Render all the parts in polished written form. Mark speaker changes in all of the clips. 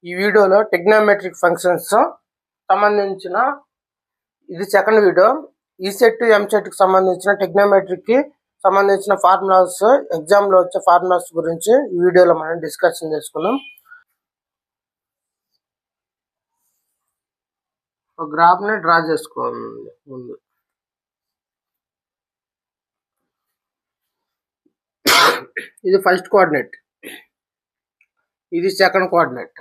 Speaker 1: ఈ వీడియోలో trigonometric functions సంబంధించిన ఇది సెకండ్ వీడియో. ఈసెట్ ఎంసెట్ కి సంబంధించిన ట్రిగ్నోమెట్రిక్ కి సంబంధించిన ఫార్ములాస్, ఎగ్జామ్ లో వచ్చే ఫార్ములాస్ గురించి ఈ వీడియోలో మనం డిస్కషన్ చేసుకున్నాం. ఒక గ్రాఫ్ ని డ్రా చేసుకోండి. ముందు ఇది ఫస్ట్ కోఆర్డినేట్, ఇది సెకండ్ కోఆర్డినేట్,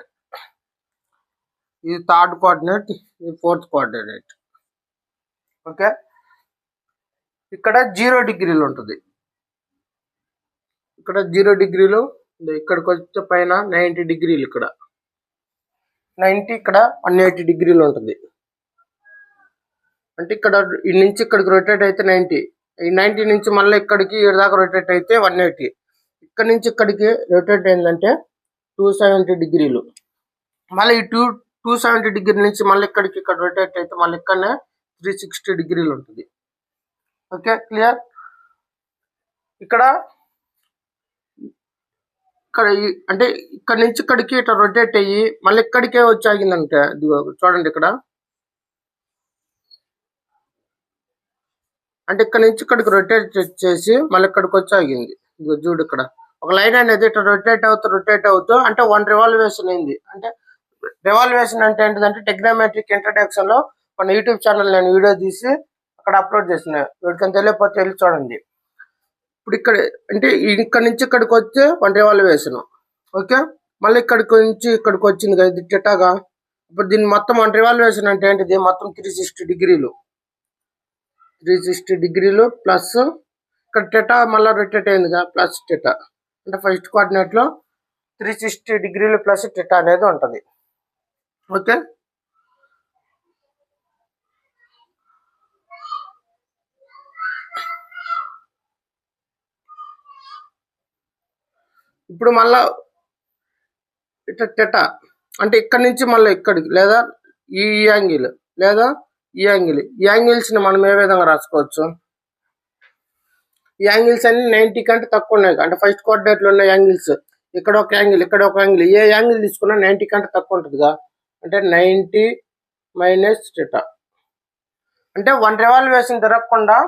Speaker 1: ఇది థర్డ్ కోఆర్డినేట్, ఇది ఫోర్త్ కోఆర్డినేట్. ఓకే, ఇక్కడ 0 డిగ్రీలు ఉంటుంది. ఇక్కడ 0 డిగ్రీలు, ఇక్కడికి వచ్చే పైన 90 డిగ్రీలు, ఇక్కడ 90, ఇక్కడ 180 డిగ్రీలు ఉంటుంది. అంటే ఇక్కడ ఈ నుంచి ఇక్కడికి రొటేట్ అయితే 90, ఈ 90 నుంచి మళ్ళీ ఇక్కడికి ఇక్కడ దాకా రొటేట్ అయితే 180, ఇక్కడ నుంచి ఇక్కడికి రొటేట్ అయిందంటే 270 డిగ్రీలు. మళ్ళీ ఈ 270 డిగ్రీ నుంచి మళ్ళీ ఇక్కడికి ఇక్కడ రొటేట్ అయితే మళ్ళీ ఇక్కడనే 360 డిగ్రీలు ఉంటుంది. Okay, clear. ఇక్కడ అంటే ఇక్కడ నుంచి ఇక్కడికి ఇట్లా రొటేట్ అయ్యి మళ్ళీ ఇక్కడికే వచ్చి ఆగిందంటే చూడండి ఇక్కడ. అంటే ఇక్కడ నుంచి ఇక్కడికి రొటేట్ చేసి మళ్ళీ ఇక్కడికి వచ్చి ఆగింది. చూడు, ఇక్కడ ఒక లైన్ అనేది ఇట్లా రొటేట్ అవుతూ అంటే 1 రివాల్యుయేషన్ అయింది. అంటే రివాల్యుయేషన్ అంటే ఏంటంటే ట్రిగ్నోమెట్రిక్ ఇంట్రడక్షన్ లో మన యూట్యూబ్ ఛానల్ నేను వీడియో తీసి అక్కడ అప్లోడ్ చేసిన, వీడికి తెలియకపోతే వెళ్ళి చూడండి. ఇప్పుడు ఇక్కడ అంటే ఇక్కడ నుంచి ఇక్కడికి వచ్చి 1 రివాల్యుయేషన్. ఓకే, మళ్ళీ ఇక్కడికి నుంచి ఇక్కడికి వచ్చింది కదా ఇది టెటాగా. ఇప్పుడు దీన్ని మొత్తం 1 రివాల్యుయేషన్ అంటే ఏంటిది, మొత్తం 360 డిగ్రీలు, 360 డిగ్రీలు ప్లస్ ఇక్కడ టెటా మళ్ళీ రొటేట్ అయిందిగా ప్లస్ టెటా. అంటే ఫస్ట్ కోఆర్డినేట్ లో 360 డిగ్రీలు ప్లస్ టెటా అనేది ఉంటుంది. ఓకే, ఇప్పుడు మళ్ళా ఇట్లా టెటా అంటే ఇక్కడ నుంచి మళ్ళీ ఇక్కడికి, లేదా ఈ యాంగిల్, లేదా ఈ యాంగిల్, ఈ యాంగిల్స్ ని మనం ఏ విధంగా రాసుకోవచ్చు. ఈ యాంగిల్స్ అన్ని 90 కంటే తక్కువ ఉన్నాయి. అంటే ఫస్ట్ కోఆర్డినేట్ లో ఉన్న యాంగిల్స్, ఇక్కడ ఒక యాంగిల్, ఇక్కడ ఒక యాంగిల్, ఏ యాంగిల్ తీసుకున్నా 90 కంటే తక్కువ ఉంటుందిగా. అంటే 90 మైనస్ టెటా. అంటే 1 రివాల్యుయేషన్ తిరగకుండా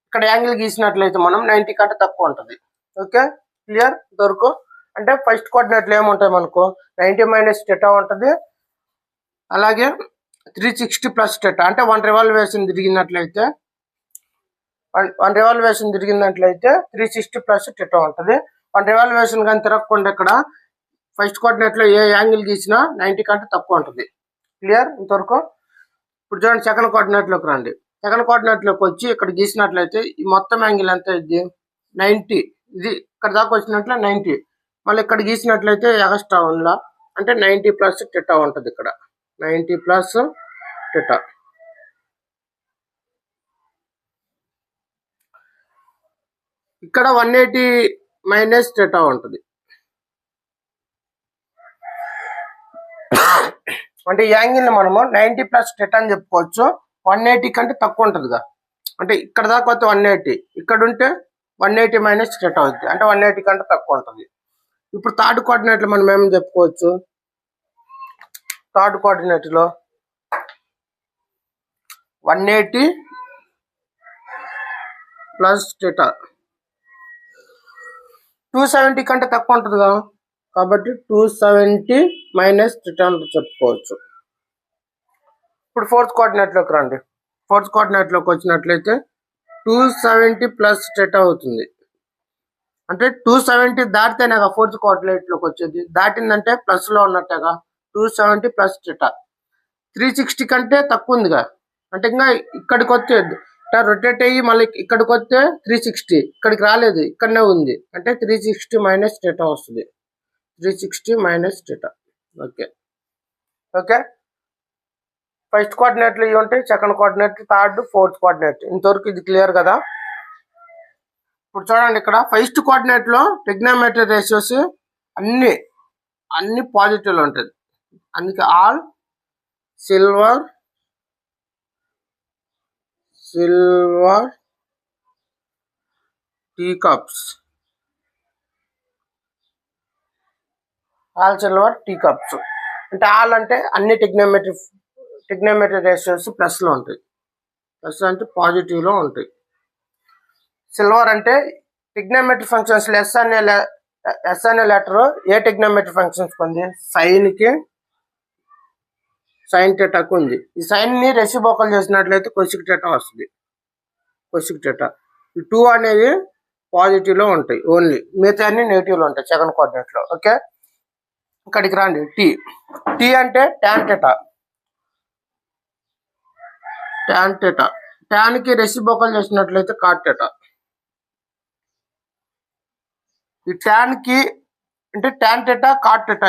Speaker 1: ఇక్కడ యాంగిల్ గీసినట్లయితే మనం 90 కంటే తక్కువ ఉంటుంది. ఓకే, క్లియర్ ఇంతవరకు. అంటే ఫస్ట్ కోఆర్డినేట్లు ఏముంటాయి మనకు, 90 మైనస్ టెటా ఉంటుంది, అలాగే 360 ప్లస్ టెటా. అంటే 1 రివాల్యుయేషన్ తిరిగినట్లయితే 360 ప్లస్ టెటా ఉంటుంది. 1 రివాల్యుయేషన్ కానీ తిరగకుండా ఇక్కడ ఫస్ట్ కోఆర్డినేట్ లో ఏ యాంగిల్ గీసినా 90 కంటే తక్కువ ఉంటుంది. క్లియర్ ఇంతవరకు. ఇప్పుడు చూడండి, సెకండ్ కోఆర్డినేట్ లోకి రండి. సెకండ్ కోఆర్డినేట్ లోకి వచ్చి ఇక్కడ గీసినట్లయితే ఈ మొత్తం యాంగిల్ ఎంత ఇది 90, ఇది ఇక్కడ దాకా వచ్చినట్లే 90, మళ్ళీ ఇక్కడ గీసినట్లయితే ఎక్స్ట్రా ఉందా అంటే 90 ప్లస్ టెటా ఉంటుంది. ఇక్కడ 90 ప్లస్ టెటా. ఇక్కడ 180 మైనస్ టెటా ఉంటుంది. అంటే ఈ యాంగిల్ ని మనము 90 ప్లస్ టెటా అని చెప్పుకోవచ్చు. 180 కంటే తక్కువ ఉంటుందిగా. అంటే ఇక్కడ దాకా వస్తే 180, ఇక్కడ ఉంటే 180 మైనస్ టెటా అవుతుంది. అంటే 180 కంటే తక్కువ ఉంటుంది. ఇప్పుడు థర్డ్ కోఆర్డినేట్ లో మనం ఏమని చెప్పుకోవచ్చు, థర్డ్ కోఆర్డినేట్ లో 180 ప్లస్ టెటా 270 కంటే తక్కువ ఉంటుందిగా, కాబట్టి 270 మైనస్ టెటా అని చెప్పుకోవచ్చు. ఇప్పుడు ఫోర్త్ కోఆర్డినేట్ లోకి రండి. ఫోర్త్ కోఆర్డినేట్ లోకి వచ్చినట్లయితే 270 ప్లస్ టెటా అవుతుంది. అంటే 270 దాటితేనే ఫోర్త్ కోఆర్డినేట్ లోకి వచ్చేది, దాటిందంటే ప్లస్ లో ఉన్నట్టేగా. 270 ప్లస్ టెటా 360 కంటే తక్కువ ఉందిగా. అంటే ఇంకా ఇక్కడికి వచ్చేది రొటేట్ అయ్యి మళ్ళీ ఇక్కడికి వస్తే 360, ఇక్కడికి రాలేదు, ఇక్కడనే ఉంది. అంటే 360 మైనస్ టెటా వస్తుంది. 360 minus theta. Okay, okay. First కోఆర్డినేట్లు ఇవి ఉంటాయి, second coordinate, third, fourth coordinate. ఇంతవరకు ఇది క్లియర్ కదా. ఇప్పుడు చూడండి, ఇక్కడ ఫస్ట్ కోఆర్డినేట్ లో ట్రిగ్నోమెట్రిక్ రేషియోస్ అన్ని పాజిటివ్ లో ఉంటుంది. అందుకే all silver tea cups, all silver tea cups. అంటే ఆల్ అంటే అన్ని ట్రిగ్నోమెట్రీ రేషియోస్ ప్లస్లో ఉంటాయి. ప్లస్ అంటే పాజిటివ్లో ఉంటాయి. సిల్వర్ అంటే ట్రిగ్నోమెట్రీ ఫంక్షన్స్ ఎస్ అనే లెటర్ ఏ ట్రిగ్నోమెట్రీ ఫంక్షన్స్ ఉంది? సైన్ థీటాకు ఉంది. ఈ సైన్ని రెసిప్రోకల్ చేసినట్లయితే కొసిక్ థీటా వస్తుంది. కొసిక్ థీటా. ఈ 2 అనేవి పాజిటివ్లో ఉంటాయి ఓన్లీ, మిగతా అన్ని నెగిటివ్లో ఉంటాయి సెకండ్ కోఆర్డినేట్లో. ఓకే, ఇక్కడికి రండి. టీ అంటే ట్యాన్ థీటా. ట్యాన్కి రెసిప్రోకల్ చేసినట్లయితే కాట్ థీటా. ఈ ట్యాన్కి అంటే ట్యాన్ థీటా కాట్ థీటా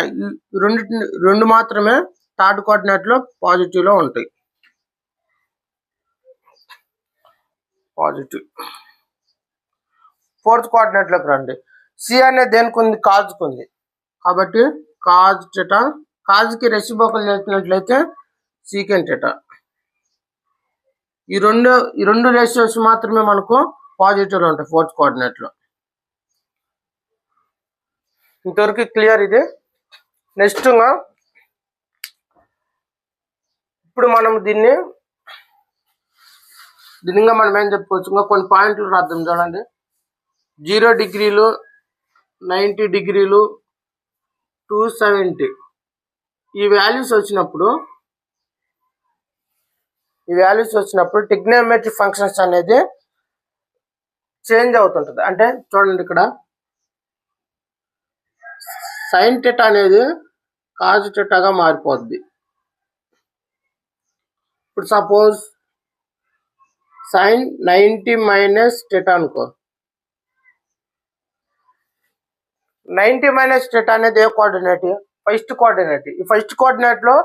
Speaker 1: రెండు మాత్రమే థర్డ్ కోఆర్డినేట్లో పాజిటివ్లో ఉంటాయి. పాజిటివ్. ఫోర్త్ కోఆర్డినేట్లోకి రండి. సి అనేది దేనికి ఉంది? కాజ్కి ఉంది. కాబట్టి కాజ్ థీటా. కాజ్కి రెసిప్రోకల్ చేసినట్లయితే సీకెంట్ థీటా. ఈ రెండు రేషియోస్ మాత్రమే మనకు పాజిటివ్లో ఉంటాయి ఫోర్త్ కోఆర్డినేట్లో. ఇంతవరకు క్లియర్ ఇది. నెక్స్ట్ ఇప్పుడు మనం దీన్ని మనం ఏం చెప్పుకోవచ్చు? ఇంకా కొన్ని పాయింట్లు రాద్దాం. చూడండి, 0 డిగ్రీలు, 90 డిగ్రీలు, 270 ఈ వాల్యూస్ వచ్చినప్పుడు ట్రిగ్నోమెట్రీ ఫంక్షన్స్ అనేది చేంజ్ అవుతుంటుంది. అంటే చూడండి, ఇక్కడ సైన్ థీటా అనేది కాజ్ థీటాగా మారిపోద్ది. ఇప్పుడు సపోజ్ సైన్ 90 మైనస్ థీటా అనుకో. 90 మైనస్ థీటా అనేది ఏ కోఆర్డినేట్? First coordinate. ఈ ఫస్ట్ కోఆర్డినేట్లో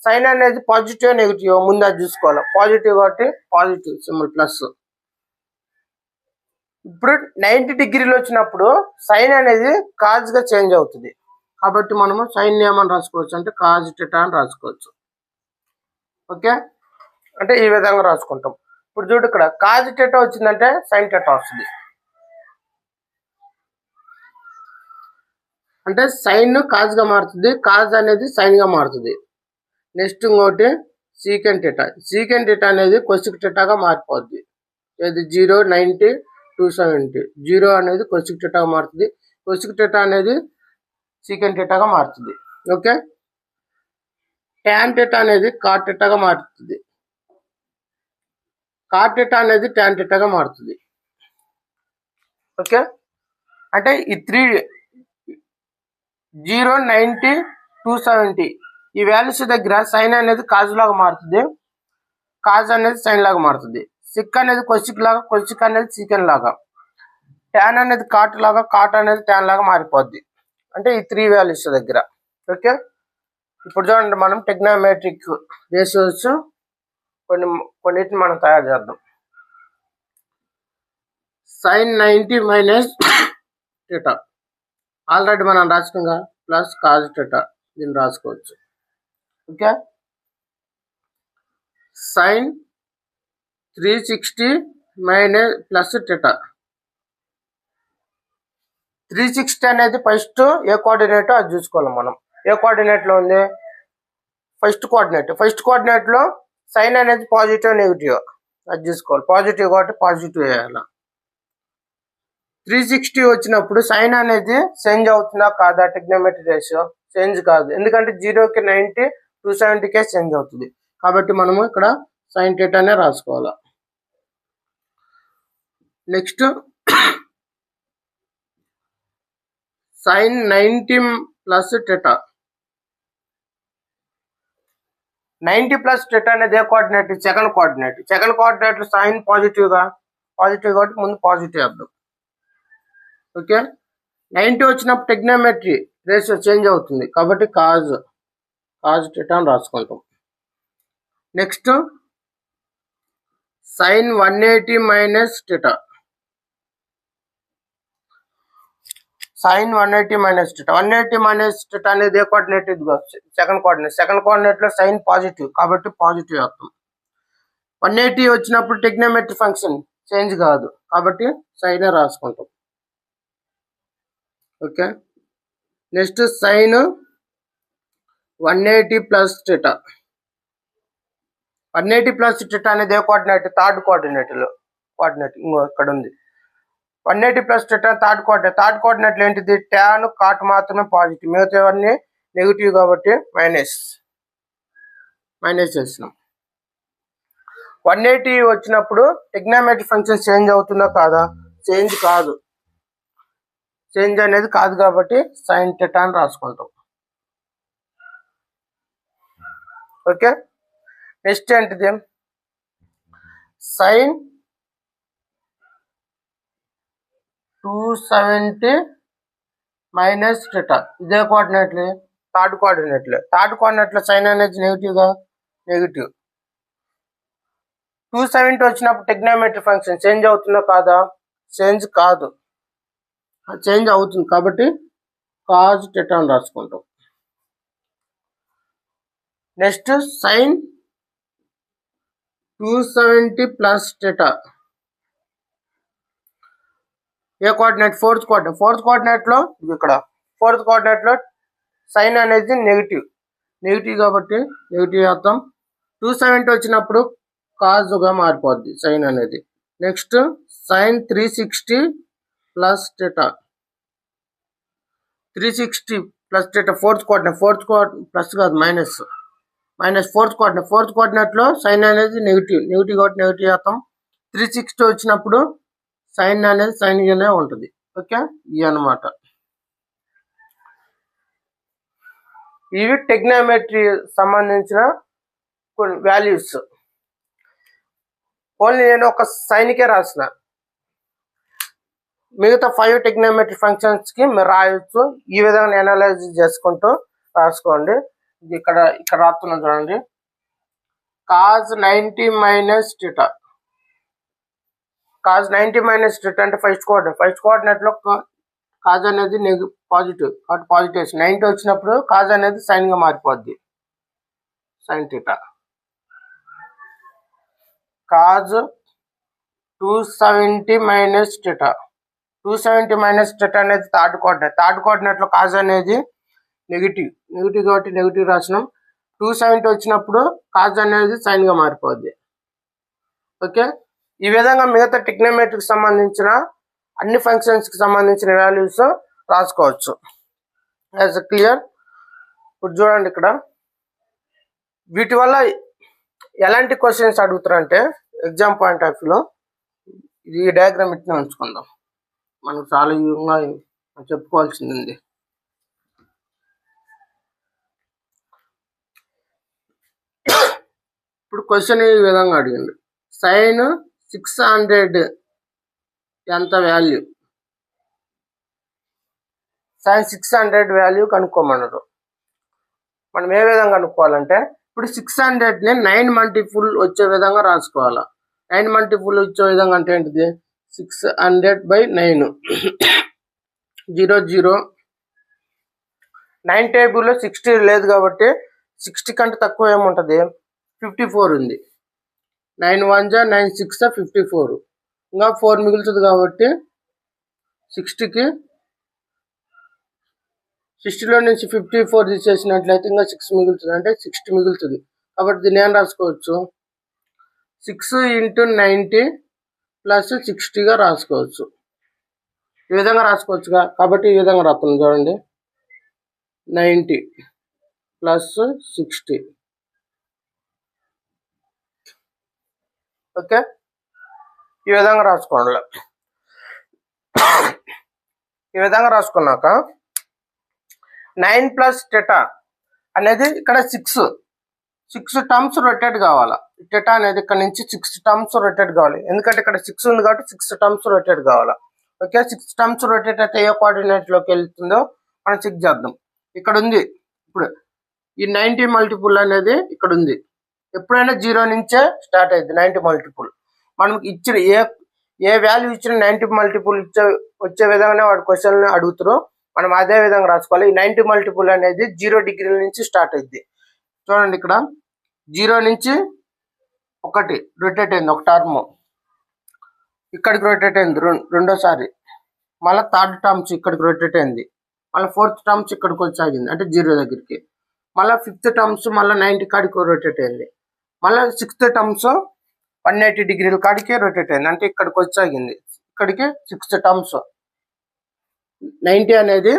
Speaker 1: సైన్ అనేది పాజిటివ్ నెగిటివ్ ముందు అది చూసుకోవాలి. పాజిటివ్ కాబట్టి పాజిటివ్ సింబల్ ప్లస్. ఇప్పుడు 90 డిగ్రీలు వచ్చినప్పుడు సైన్ అనేది కాజ్గా చేంజ్ అవుతుంది. కాబట్టి మనము సైన్ ఏమని రాసుకోవచ్చు అంటే కాజ్ థీటా అని రాసుకోవచ్చు. ఓకే, అంటే ఈ విధంగా రాసుకుంటాం. ఇప్పుడు చూడు, ఇక్కడ కాజ్ థీటా వచ్చిందంటే సైన్ థీటా వస్తుంది. అంటే సైన్ కాజ్గా మారుతుంది, కాజ్ అనేది సైన్గా మారుతుంది. నెక్స్ట్ ఇంకోటి సీకెంట్ థీటా. సీకెంట్ థీటా అనేది కొసిక్ థీటాగా మారిపోద్ది. ఇది 0, 90, 270. 0 అనేది కొసిక్ థీటాగా మారుతుంది. కొసిక్ థీటా అనేది సీకెంట్ థీటాగా మారుతుంది. ఓకే, ట్యాన్ థీటా అనేది కాట్ థీటాగా మారుతుంది. కాట్ థీటా అనేది ట్యాన్ థీటాగా మారుతుంది. ఓకే, అంటే ఈ 0, 90, 270 ఈ వాల్యూస్ దగ్గర సైన్ అనేది కాజ్ లాగా మారుతుంది, కాజ్ అనేది సైన్ లాగా మారుతుంది. సిక్ అనేది కొసిక్ లాగా, కొసిక్ అనేది సీకెన్ లాగా, ట్యాన్ అనేది కాట్ లాగా, కాట్ అనేది ట్యాన్ లాగా మారిపోద్ది. అంటే ఈ 3 వాల్యూస్ దగ్గర. ఓకే, ఇప్పుడు చూడండి, మనం ట్రిగ్నోమెట్రిక్ రేషియోస్ కొన్నిటిని మనం తయారు చేద్దాం. సైన్ 90 మైనస్ థీటా ఆల్రెడీ మనం రాసుకుంగా, ప్లస్ కాజ్ థీటా దీన్ని రాసుకోవచ్చు. Okay, sine 360 minus plus theta. 360 అనేది ఫస్ట్ ఏ కోఆర్డినేట్ అది చూసుకోవాలి మనం. ఏ కోఆర్డినేట్లో ఉంది? ఫస్ట్ కోఆర్డినేట్లో సైన్ అనేది పాజిటివ్ నెగిటివ్ అది చూసుకోవాలి. పాజిటివ్ కాబట్టి పాజిటివ్ వేయాలి. 360 వచ్చినప్పుడు సైన్ అనేది చేంజ్ అవుతుందా కాదా? ట్రిగ్నోమెట్రీ రేషియో చేంజ్ కాదు, ఎందుకంటే 0కి 90, 270కే చేంజ్ అవుతుంది. కాబట్టి మనము ఇక్కడ సైన్ థీటానే రాసుకోవాలి. Next sine 90 plus theta. 90 plus theta అనేది ఏ కోఆర్డినేట్? సెకండ్ కోఆర్డినేట్లో సైన్ పాజిటివ్ కాబట్టి ముందు పాజిటివ్ వేద్దాం. ఓకే, 90 వచ్చినప్పుడు ట్రిగ్నోమెట్రీ రేషియో చేంజ్ అవుతుంది కాబట్టి కాజ్ థీటా అని రాసుకుంటాం. Next sine 180 minus theta. Sine 180 minus theta. 180 minus theta అనేది ఏ కోఆర్డినేట్? ఇదిగో సెకండ్ కోఆర్డినేట్లో సైన్ పాజిటివ్ కాబట్టి పాజిటివ్ వేస్తాం. 180 వచ్చినప్పుడు ట్రిగ్నోమెట్రీ ఫంక్షన్ చేంజ్ కాదు కాబట్టి సైనే రాసుకుంటాం. Okay, next sine 180 plus theta. 180 plus theta అనేది ఏ కోఆర్డినేట్? థర్డ్ కోఆర్డినేట్లో కోఆర్డినేట్ ఇంకో ఇక్కడ ఉంది. 180 plus theta third coordinate. Third కోఆర్డినేట్లు ఏంటిది? ట్యాన్ కాట్ మాత్రమే పాజిటివ్, మిగతావన్నీ నెగిటివ్ కాబట్టి మైనస్ చేసినాం. 180 వచ్చినప్పుడు ట్రిగ్నోమెట్రిక్ ఫంక్షన్ చేంజ్ అవుతుందా కాదా? చేంజ్ కాదు. చేంజ్ అనేది కాదు కాబట్టి సైన్ థీటా అని రాసుకుంటాం. ఓకే, నెక్స్ట్ ఏంటిది? Sine 270 minus theta. ఇదే కోఆర్డినేట్లే, థర్డ్ కోఆర్డినేట్లో సైన్ అనేది నెగిటివ్గా, నెగిటివ్. 270 వచ్చినప్పుడు ట్రిగ్నోమెట్రిక్ ఫంక్షన్ చేంజ్ అవుతుందా కాదా? చేంజ్ కాదు, చేంజ్ అవుతుంది కాబట్టి కాజ్ థీటా అని రాసుకుంటాం. Next sine 270 plus theta. ఏ కోఆర్డినేట్? ఫోర్త్ కోఆర్డినేట్లో ఇక్కడ ఫోర్త్ కోఆర్డినేట్లో సైన్ అనేది నెగిటివ్ కాబట్టి నెగిటివ్ అర్థం. 270 వచ్చినప్పుడు కాజుగా మారిపోద్ది సైన్ అనేది. Next sine 360 plus theta. 360 plus theta fourth coordinate plus కాదు మైనస్ ఫోర్త్ కోఆర్డినేట్లో సైన్ అనేది నెగిటివ్ కాబట్టి నెగిటివ్ అర్థం. 360 వచ్చినప్పుడు సైన్ అనేది సైన్గానే ఉంటుంది. ఓకే, ఇవి అన్నమాట. ఇవి ట్రిగ్నోమెట్రీ సంబంధించిన కొన్ని వాల్యూస్. ఓన్లీ నేను ఒక సైన్కే రాసిన, మిగతా 5 ట్రిగ్నోమెట్రీ ఫంక్షన్స్కి మీరు రాయొచ్చు. ఈ విధంగా ఎనాలైజ్ చేసుకుంటూ రాసుకోండి. ఇక్కడ రాస్తున్నాను చూడండి. Cause 90 minus theta. Cause 90 minus theta అంటే ఫస్ట్ కోఆర్డినేట్లో కాజ్ అనేది పాజిటివ్ కాబట్టి పాజిటివ్. 90 వచ్చినప్పుడు కాజ్ అనేది సైన్గా మారిపోద్ది, sine theta. Cause 270 minus theta. 270 minus theta అనేది థర్డ్ కోఆర్డినేట్లో కాజ్ అనేది నెగిటివ్ కాబట్టి నెగిటివ్ రాసినాం. 270 వచ్చినప్పుడు కాజ్ అనేది సైన్గా మారిపోద్ది. ఓకే, ఈ విధంగా మిగతా ట్రిగ్నోమెట్రీకి సంబంధించిన అన్ని ఫంక్షన్స్కి సంబంధించిన వాల్యూస్ రాసుకోవచ్చు. As clear. ఇప్పుడు చూడండి, ఇక్కడ వీటి వల్ల ఎలాంటి క్వశ్చన్స్ అడుగుతారంటే ఎగ్జామ్ పాయింట్ ఆఫ్ వ్యూలో ఈ డయాగ్రామ్ ఇట్నే ఉంచుకుందాం, మనకు చాలా యూగా చెప్పుకోవాల్సింది ఉంది. ఇప్పుడు క్వశ్చన్ ఈ విధంగా అడిగింది. సైన్ 600 ఎంత వాల్యూ? Sign 600 value కనుక్కోమన్నారు. మనం ఏ విధంగా కనుక్కోవాలంటే ఇప్పుడు 600ని 9 మల్టిపుల్ వచ్చే విధంగా రాసుకోవాలి. 9 మల్టిపుల్ వచ్చే విధంగా అంటే ఏంటిది? 600/9 0 0. 9 టేబుల్లో 60 లేదు కాబట్టి 60 కంటే తక్కువ ఏముంటుంది? 54 ఉంది. 9 1 9 6 54, ఇంకా 4 మిగులుతుంది కాబట్టి 60లో నుంచి 54 తీసేసినట్లయితే ఇంకా 6 మిగులుతుంది, అంటే 60 మిగులుతుంది. కాబట్టి దీన్ని ఏం రాసుకోవచ్చు? 6 × 90 ప్లస్ 60గా రాసుకోవచ్చు. ఈ విధంగా రాసుకోవచ్చుగా, కాబట్టి ఈ విధంగా రాస్తాను చూడండి. 90 ప్లస్ 60. ఓకే, ఈ విధంగా రాసుకోండి. ఈ విధంగా రాసుకున్నాక 9 ప్లస్ థీటా అనేది ఇక్కడ 6 టర్మ్స్ రొటేట్ కావాలా. థీటా అనేది ఇక్కడ నుంచి 6 టర్మ్స్ రొటేట్ కావాలి, ఎందుకంటే ఇక్కడ 6 ఉంది కాబట్టి 6 టర్మ్స్ రొటేట్ కావాలా. ఓకే, 6 టర్మ్స్ రొటేట్ అయితే ఏ కోఆర్డినేట్లోకి వెళ్తుందో మనం చెక్ చేద్దాం. ఇక్కడ ఉంది. ఇప్పుడు ఈ 90 మల్టిపుల్ అనేది ఇక్కడ ఉంది. ఎప్పుడైనా 0 నుంచే స్టార్ట్ అయింది 90 మల్టిపుల్. మనకి ఇచ్చిన ఏ వాల్యూ ఇచ్చిన 90 మల్టిపుల్ వచ్చే విధంగానే వాడు క్వశ్చన్ అడుగుతారు. మనం అదే విధంగా రాసుకోవాలి. ఈ 90 మల్టిపుల్ అనేది 0 డిగ్రీల నుంచి స్టార్ట్ అయింది. చూడండి, ఇక్కడ 0 నుంచి 1 రొటేట్ అయింది, ఒక టర్మ్ ఇక్కడికి రొటేట్ అయింది రెండోసారి. మళ్ళీ థర్డ్ టర్మ్స్ ఇక్కడికి రొటేట్ అయింది, మళ్ళీ ఫోర్త్ టర్మ్స్ ఇక్కడికి వచ్చి ఆగింది, అంటే 0 దగ్గరికి. మళ్ళీ 5th టర్మ్స్ మళ్ళీ 90 కాడికి రొటేట్ అయింది. మళ్ళీ 6th టర్మ్స్ 180 డిగ్రీల కాడికి రొటేట్ అయింది. అంటే ఇక్కడికి వచ్చాగింది. ఇక్కడికి 6th టర్మ్స్ 90 అనేది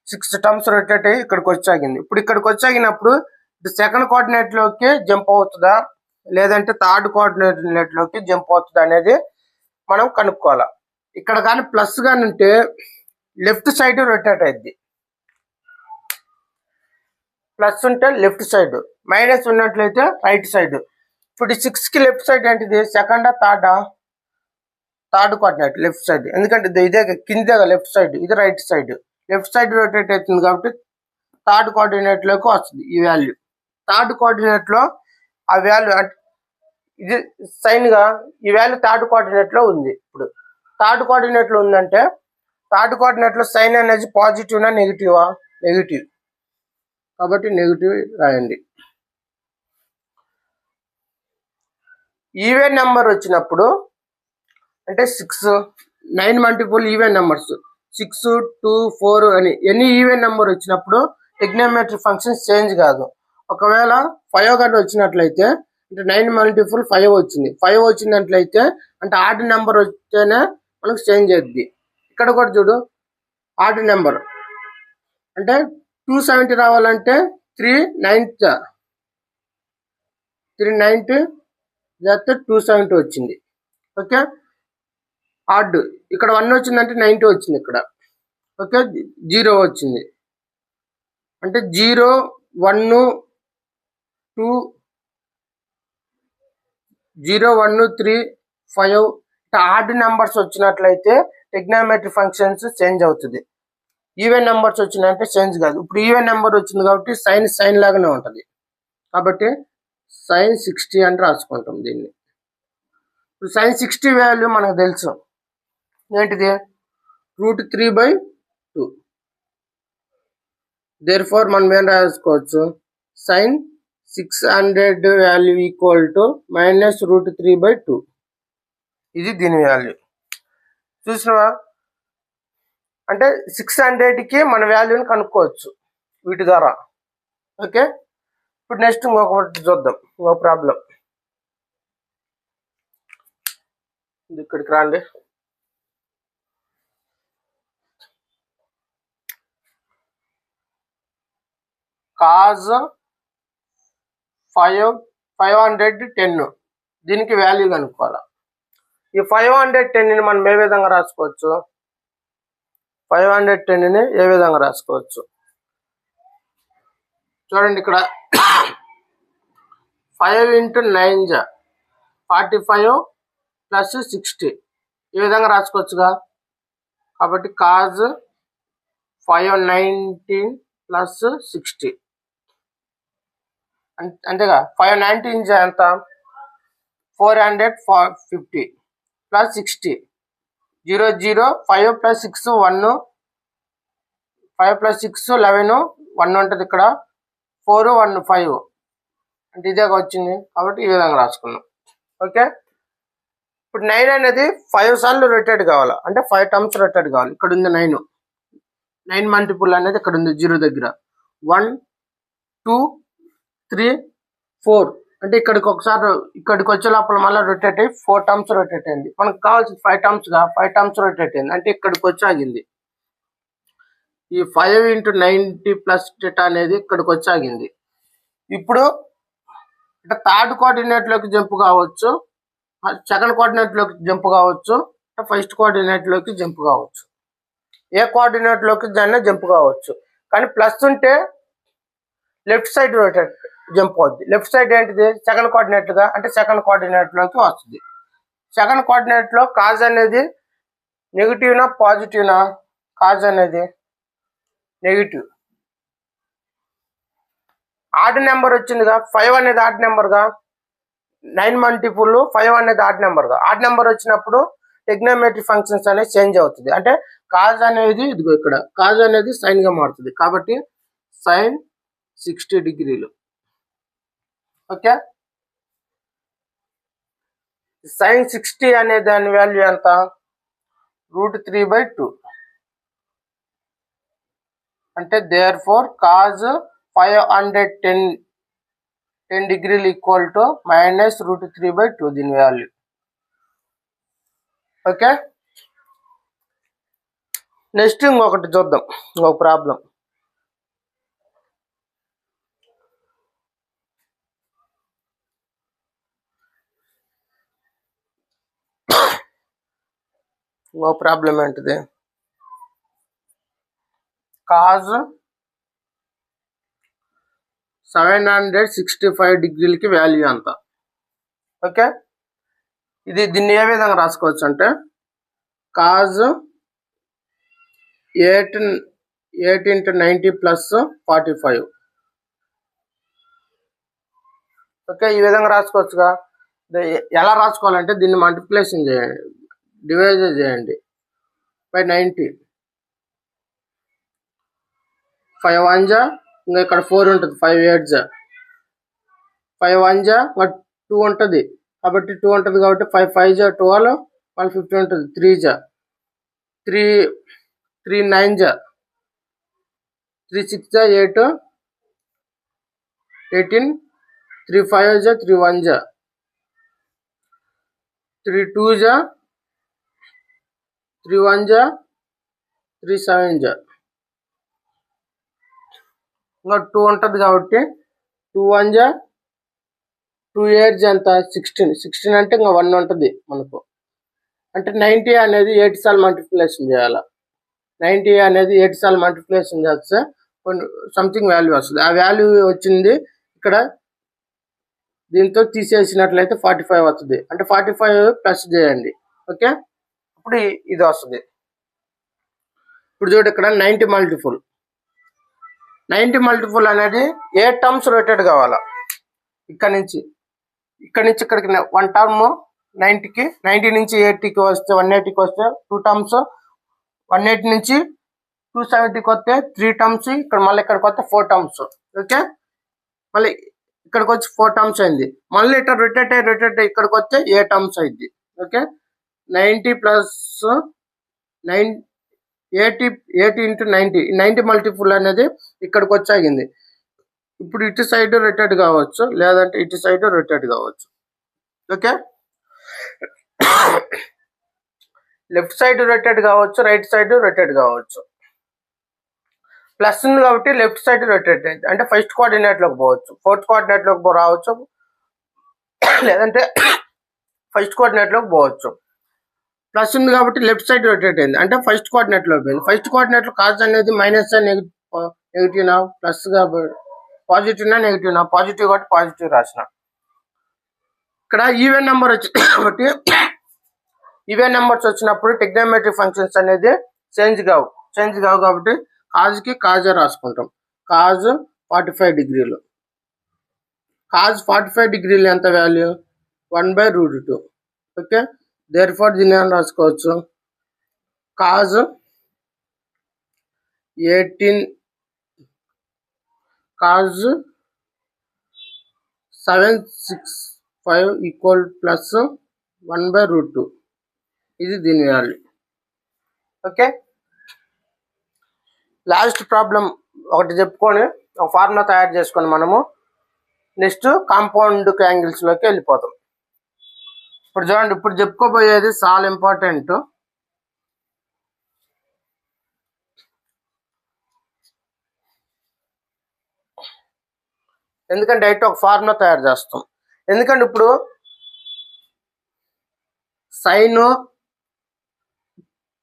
Speaker 1: 6th టర్మ్స్ రొటేట్ అయ్యి ఇక్కడికి వచ్చాగింది. ఇప్పుడు ఇక్కడికి వచ్చాగినప్పుడు సెకండ్ కోఆర్డినేట్ లోకి జంప్ అవుతుందా లేదంటే థర్డ్ కోఆర్డినేట్ లోకి జంప్ అవుతుందా అనేది మనం కనుక్కోవాలి. ఇక్కడ కానీ ప్లస్ కానీ ఉంటే లెఫ్ట్ సైడ్ రొటేట్ అయింది. ప్లస్ ఉంటే లెఫ్ట్ సైడ్, మైనస్ ఉన్నట్లయితే రైట్ సైడ్. ఇప్పుడు 6కి లెఫ్ట్ సైడ్ ఏంటిది? సెకండా థర్డా? Third coordinate left side. ఎందుకంటే ఇదే కిందే లెఫ్ట్ సైడ్, ఇది right side. Left side rotate అవుతుంది కాబట్టి థర్డ్ కోఆర్డినేట్ లోకి వస్తుంది ఈ వాల్యూ. థర్డ్ కోఆర్డినేట్ లో ఆ వాల్యూ అంటే ఇది సైన్ గా ఈ వాల్యూ థర్డ్ కోఆర్డినేట్ లో ఉంది. ఇప్పుడు థర్డ్ కోఆర్డినేట్ లో ఉందంటే థర్డ్ కోఆర్డినేట్ లో సైన్ అనేది పాజిటివ్నా నెగిటివా? నెగిటివ్. కాబట్టి నెగిటివ్ రాయండి. ఈవెన్ నెంబర్ వచ్చినప్పుడు అంటే 6, 9 మల్టిపుల్ ఈవెన్ నెంబర్స్ 6, 2, 4 అని ఎనీ ఈవెన్ నెంబర్ వచ్చినప్పుడు ట్రిగ్నోమెట్రిక్ ఫంక్షన్ చేంజ్ కాదు. ఒకవేళ 5 కానీ వచ్చినట్లయితే అంటే 9 మల్టిపుల్ 5 వచ్చింది. 5 వచ్చినట్లయితే అంటే ఆడ్ నెంబర్ వస్తేనే మనకు చేంజ్ అవుద్ది. ఇక్కడ కూడా చూడు ఆడ్ నెంబర్ అంటే 270 రావాలంటే 3 9th 270 వచ్చింది. ఓకే, ఆడ్ ఇక్కడ 1 వచ్చిందంటే 90 వచ్చింది. ఇక్కడ ఓకే 0 వచ్చింది అంటే 0, 1, 2, 0, 1, 3, 5 ఆడ్ నెంబర్స్ వచ్చినట్లయితే ట్రిగ్నోమెట్రిక్ ఫంక్షన్స్ చేంజ్ అవుతుంది. ఈవెన్ నెంబర్స్ వచ్చినాయంటే చేంజ్ కాదు. ఇప్పుడు ఈవెన్ నెంబర్ వచ్చింది కాబట్టి సైన్ లాగానే ఉంటుంది. కాబట్టి sin 60 అని రాసుకుంటాం దీన్ని. ఇప్పుడు sin 60 వాల్యూ మనకు తెలుసు ఏంటిది? √3/2. దేర్ఫోర్ మనం ఏం రాసుకోవచ్చు? sin 600 value equal to -√3/2. ఇది దీని వాల్యూ. చూసినావా? అంటే 600కి మన వాల్యూని కనుక్కోవచ్చు వీటి ద్వారా. ఓకే, ఇప్పుడు నెక్స్ట్ ఇంకొకటి చూద్దాం. ఇంకో ప్రాబ్లం ఇక్కడికి రండి. cos 510 దీనికి వాల్యూ కనుక్కోవాలి. ఈ 510ని మనం ఏ విధంగా రాసుకోవచ్చు? 510ని ఏ విధంగా రాసుకోవచ్చు చూడండి. ఇక్కడ 5 × 9 45 + 60 ఈ విధంగా రాసుకోవచ్చుగా. కాబట్టి cos 519 + 60 అంతేగా. 519 ఎంత? 450 + 60 0, 0, 5 + 6 1, 5 + 6 11, 1 ఉంటుంది ఇక్కడ. 4, 1, 5 అంటే ఇదే వచ్చింది కాబట్టి ఈ విధంగా రాసుకున్నాం. ఓకే, ఇప్పుడు 9 అనేది 5 సార్లు రొటేట్ కావాలి అంటే 5 టర్మ్స్ రొటేట్ కావాలి. ఇక్కడ ఉంది 9 మల్టిపుల్ అనేది ఇక్కడ ఉంది 0 దగ్గర. 1, 2, 3, 4 అంటే ఇక్కడికి ఒకసారి ఇక్కడికి వచ్చే లోపల మళ్ళీ రొటేట్ అయ్యి 4 టర్మ్స్ రొటేట్ అయింది. మనకు కావాల్సిన 5 టర్మ్స్గా 5 టర్మ్స్ రొటేట్ అయింది అంటే ఇక్కడికి వచ్చి ఆగింది. ఈ 5 × 90 + θ అనేది ఇక్కడికి వచ్చి ఆగింది. ఇప్పుడు అంటే థర్డ్ కోఆర్డినేట్ లోకి జంప్ కావచ్చు, సెకండ్ కోఆర్డినేట్ లోకి జంప్ కావచ్చు, ఫస్ట్ కోఆర్డినేట్ లోకి జంప్ కావచ్చు, ఏ కోఆర్డినేట్ లోకి దాన్ని జంప్ కావచ్చు. కానీ ప్లస్ ఉంటే లెఫ్ట్ సైడ్ రొటేట్ జంప్ అవుద్ది. లెఫ్ట్ సైడ్ ఏంటిది? సెకండ్ కోఆర్డినేట్ గా అంటే సెకండ్ కోఆర్డినేట్ లోకి వస్తుంది. సెకండ్ కోఆర్డినేట్ లో కాజ్ అనేది నెగిటివ్నా పాజిటివ్నా? కాజ్ అనేది నెగిటివ్. ఆడ్ నెంబర్ వచ్చిందిగా 5 అనేది ఆడ్ నెంబర్గా, 9 మల్టిపుల్ 5 అనేది ఆడ్ నెంబర్గా. ఆడ్ నెంబర్ వచ్చినప్పుడు ట్రిగ్నోమెట్రిక్ ఫంక్షన్స్ అనేది చేంజ్ అవుతుంది. అంటే కాజ్ అనేది ఇదిగో ఇక్కడ కాజ్ అనేది సైన్ గా మారుతుంది. కాబట్టి sin 60 డిగ్రీలు. ఓకే, sin 60 అనే దాని వాల్యూ ఎంత? √3/2. అంటే దేర్ ఫోర్ cos 510 డిగ్రీలు ఈక్వల్ టు -√3/2 దీని వాల్యూ. ఓకే, నెక్స్ట్ ఇంకొకటి చూద్దాం, ఇంకొక ప్రాబ్లం. ఇంకో ప్రాబ్లం ఏంటిది? కాజ్ 765 డిగ్రీలకి వాల్యూ అంత. ఓకే, దీన్ని ఏ విధంగా రాసుకోవచ్చు అంటే కాజ్ 8 × 90 + 45. ఓకే, ఈ విధంగా రాసుకోవచ్చుగా. ఎలా రాసుకోవాలంటే దీన్ని మల్టిప్లికేషన్ చేయండి, డివైడ్ చేయండి బై 90. 5 1 జా, ఇంకా ఇక్కడ 4 ఉంటుంది, 5 8 జా, 5 1 జా, 2 ఉంటుంది కాబట్టి 2 ఉంటుంది కాబట్టి 5 5 జా 12, 150 ఉంటుంది, 3 జా 3 9 జా, 3 6 జా 8 18, 3 5 జా 3 1 జా, 3 2 జా, 3 1 జా, 3 7 జా, ఇంకా 2 ఉంటుంది కాబట్టి 2 1 జా 2 8 జా ఎంత 16 అంటే ఇంకా 1 ఉంటుంది మనకు. అంటే 90 అనేది 8 సార్లు మల్టిప్లికేషన్ చేయాలి. 90 అనేది 8 సార్లు మల్టిప్లికేషన్ చేస్తే సంథింగ్ వాల్యూ వస్తుంది. ఆ వాల్యూ వచ్చింది ఇక్కడ దీంతో తీసేసినట్లయితే 45 వస్తుంది. అంటే 45 ప్లస్ చేయండి. ఓకే, ఇప్పుడు ఇది వస్తుంది. ఇప్పుడు చూడు, ఇక్కడ 90 మల్టిపుల్ అనేది 8 టర్మ్స్ రొటేట్ కావాలా. ఇక్కడ నుంచి ఇక్కడికి 1 టర్మ్ 90కి, 90 నుంచి 80కి వస్తే 180కి వస్తే 2 టర్మ్స్, 180 నుంచి 270కి వస్తే 3 టర్మ్స్, ఇక్కడ మళ్ళీ ఇక్కడికి వస్తే 4 టర్మ్స్. ఓకే, మళ్ళీ ఇక్కడికి వచ్చి 4 టర్మ్స్ అయింది. మళ్ళీ ఇట్లా రొటేట్ ఇక్కడికి వస్తే 8 టర్మ్స్ అయింది. ఓకే, 90 + 9 80 × 90 మల్టిపుల్ అనేది ఇక్కడికి వచ్చి ఆగింది. ఇప్పుడు ఇటు సైడ్ రొటేట్ కావచ్చు, లేదంటే ఇటు సైడ్ రొటేట్ కావచ్చు. ఓకే, లెఫ్ట్ సైడ్ రొటేట్ కావచ్చు, రైట్ సైడ్ రొటేట్ కావచ్చు. ప్లస్ ఉంది కాబట్టి లెఫ్ట్ సైడ్ రొటేట్ అయింది, అంటే ఫస్ట్ కోఆర్డినేట్లోకి పోవచ్చు, ఫోర్త్ కోఆర్డినేట్లోకి రావచ్చు, లేదంటే ఫస్ట్ కోఆర్డినేట్లోకి పోవచ్చు. ప్లస్ ఉంది కాబట్టి లెఫ్ట్ సైడ్ రొటేట్ అయింది, అంటే ఫస్ట్ కోఆర్డినేట్లో పోయింది. ఫస్ట్ కోఆర్డినేట్లో కాజ్ అనేది మైనస్ నెగిటివ్నా, ప్లస్ కాబట్టి పాజిటివ్నా నెగిటివ్నా, పాజిటివ్ కాబట్టి పాజిటివ్ రాసిన. ఇక్కడ ఈవెన్ నెంబర్ వచ్చింది కాబట్టి ఈవెన్ నెంబర్స్ వచ్చినప్పుడు ట్రిగ్నోమెట్రిక్ ఫంక్షన్స్ అనేది చేంజ్ కావు కాబట్టి కాజ్కి కాజే రాసుకుంటాం. కాజ్ 45 డిగ్రీలు. కాజ్ 45 డిగ్రీలు ఎంత వాల్యూ? 1/√2. ఓకే, దేర్ఫోర్ దీన్ని ఏమైనా రాసుకోవచ్చు, కాజ్ 765 ఈక్వల్ ప్లస్ 1/√2. ఇది దీని వాల్యూ. ఓకే, లాస్ట్ ప్రాబ్లం ఒకటి చెప్పుకొని ఒక ఫార్ములా తయారు చేసుకొని మనము నెక్స్ట్ కాంపౌండ్ యాంగిల్స్లోకి వెళ్ళిపోతాం. ఇప్పుడు చూడండి, ఇప్పుడు చెప్పుకోబోయేది చాలా ఇంపార్టెంట్. ఎందుకంటే డైరెక్ట్ ఒక ఫార్ములా తయారు చేస్తాం. ఎందుకంటే ఇప్పుడు సైన్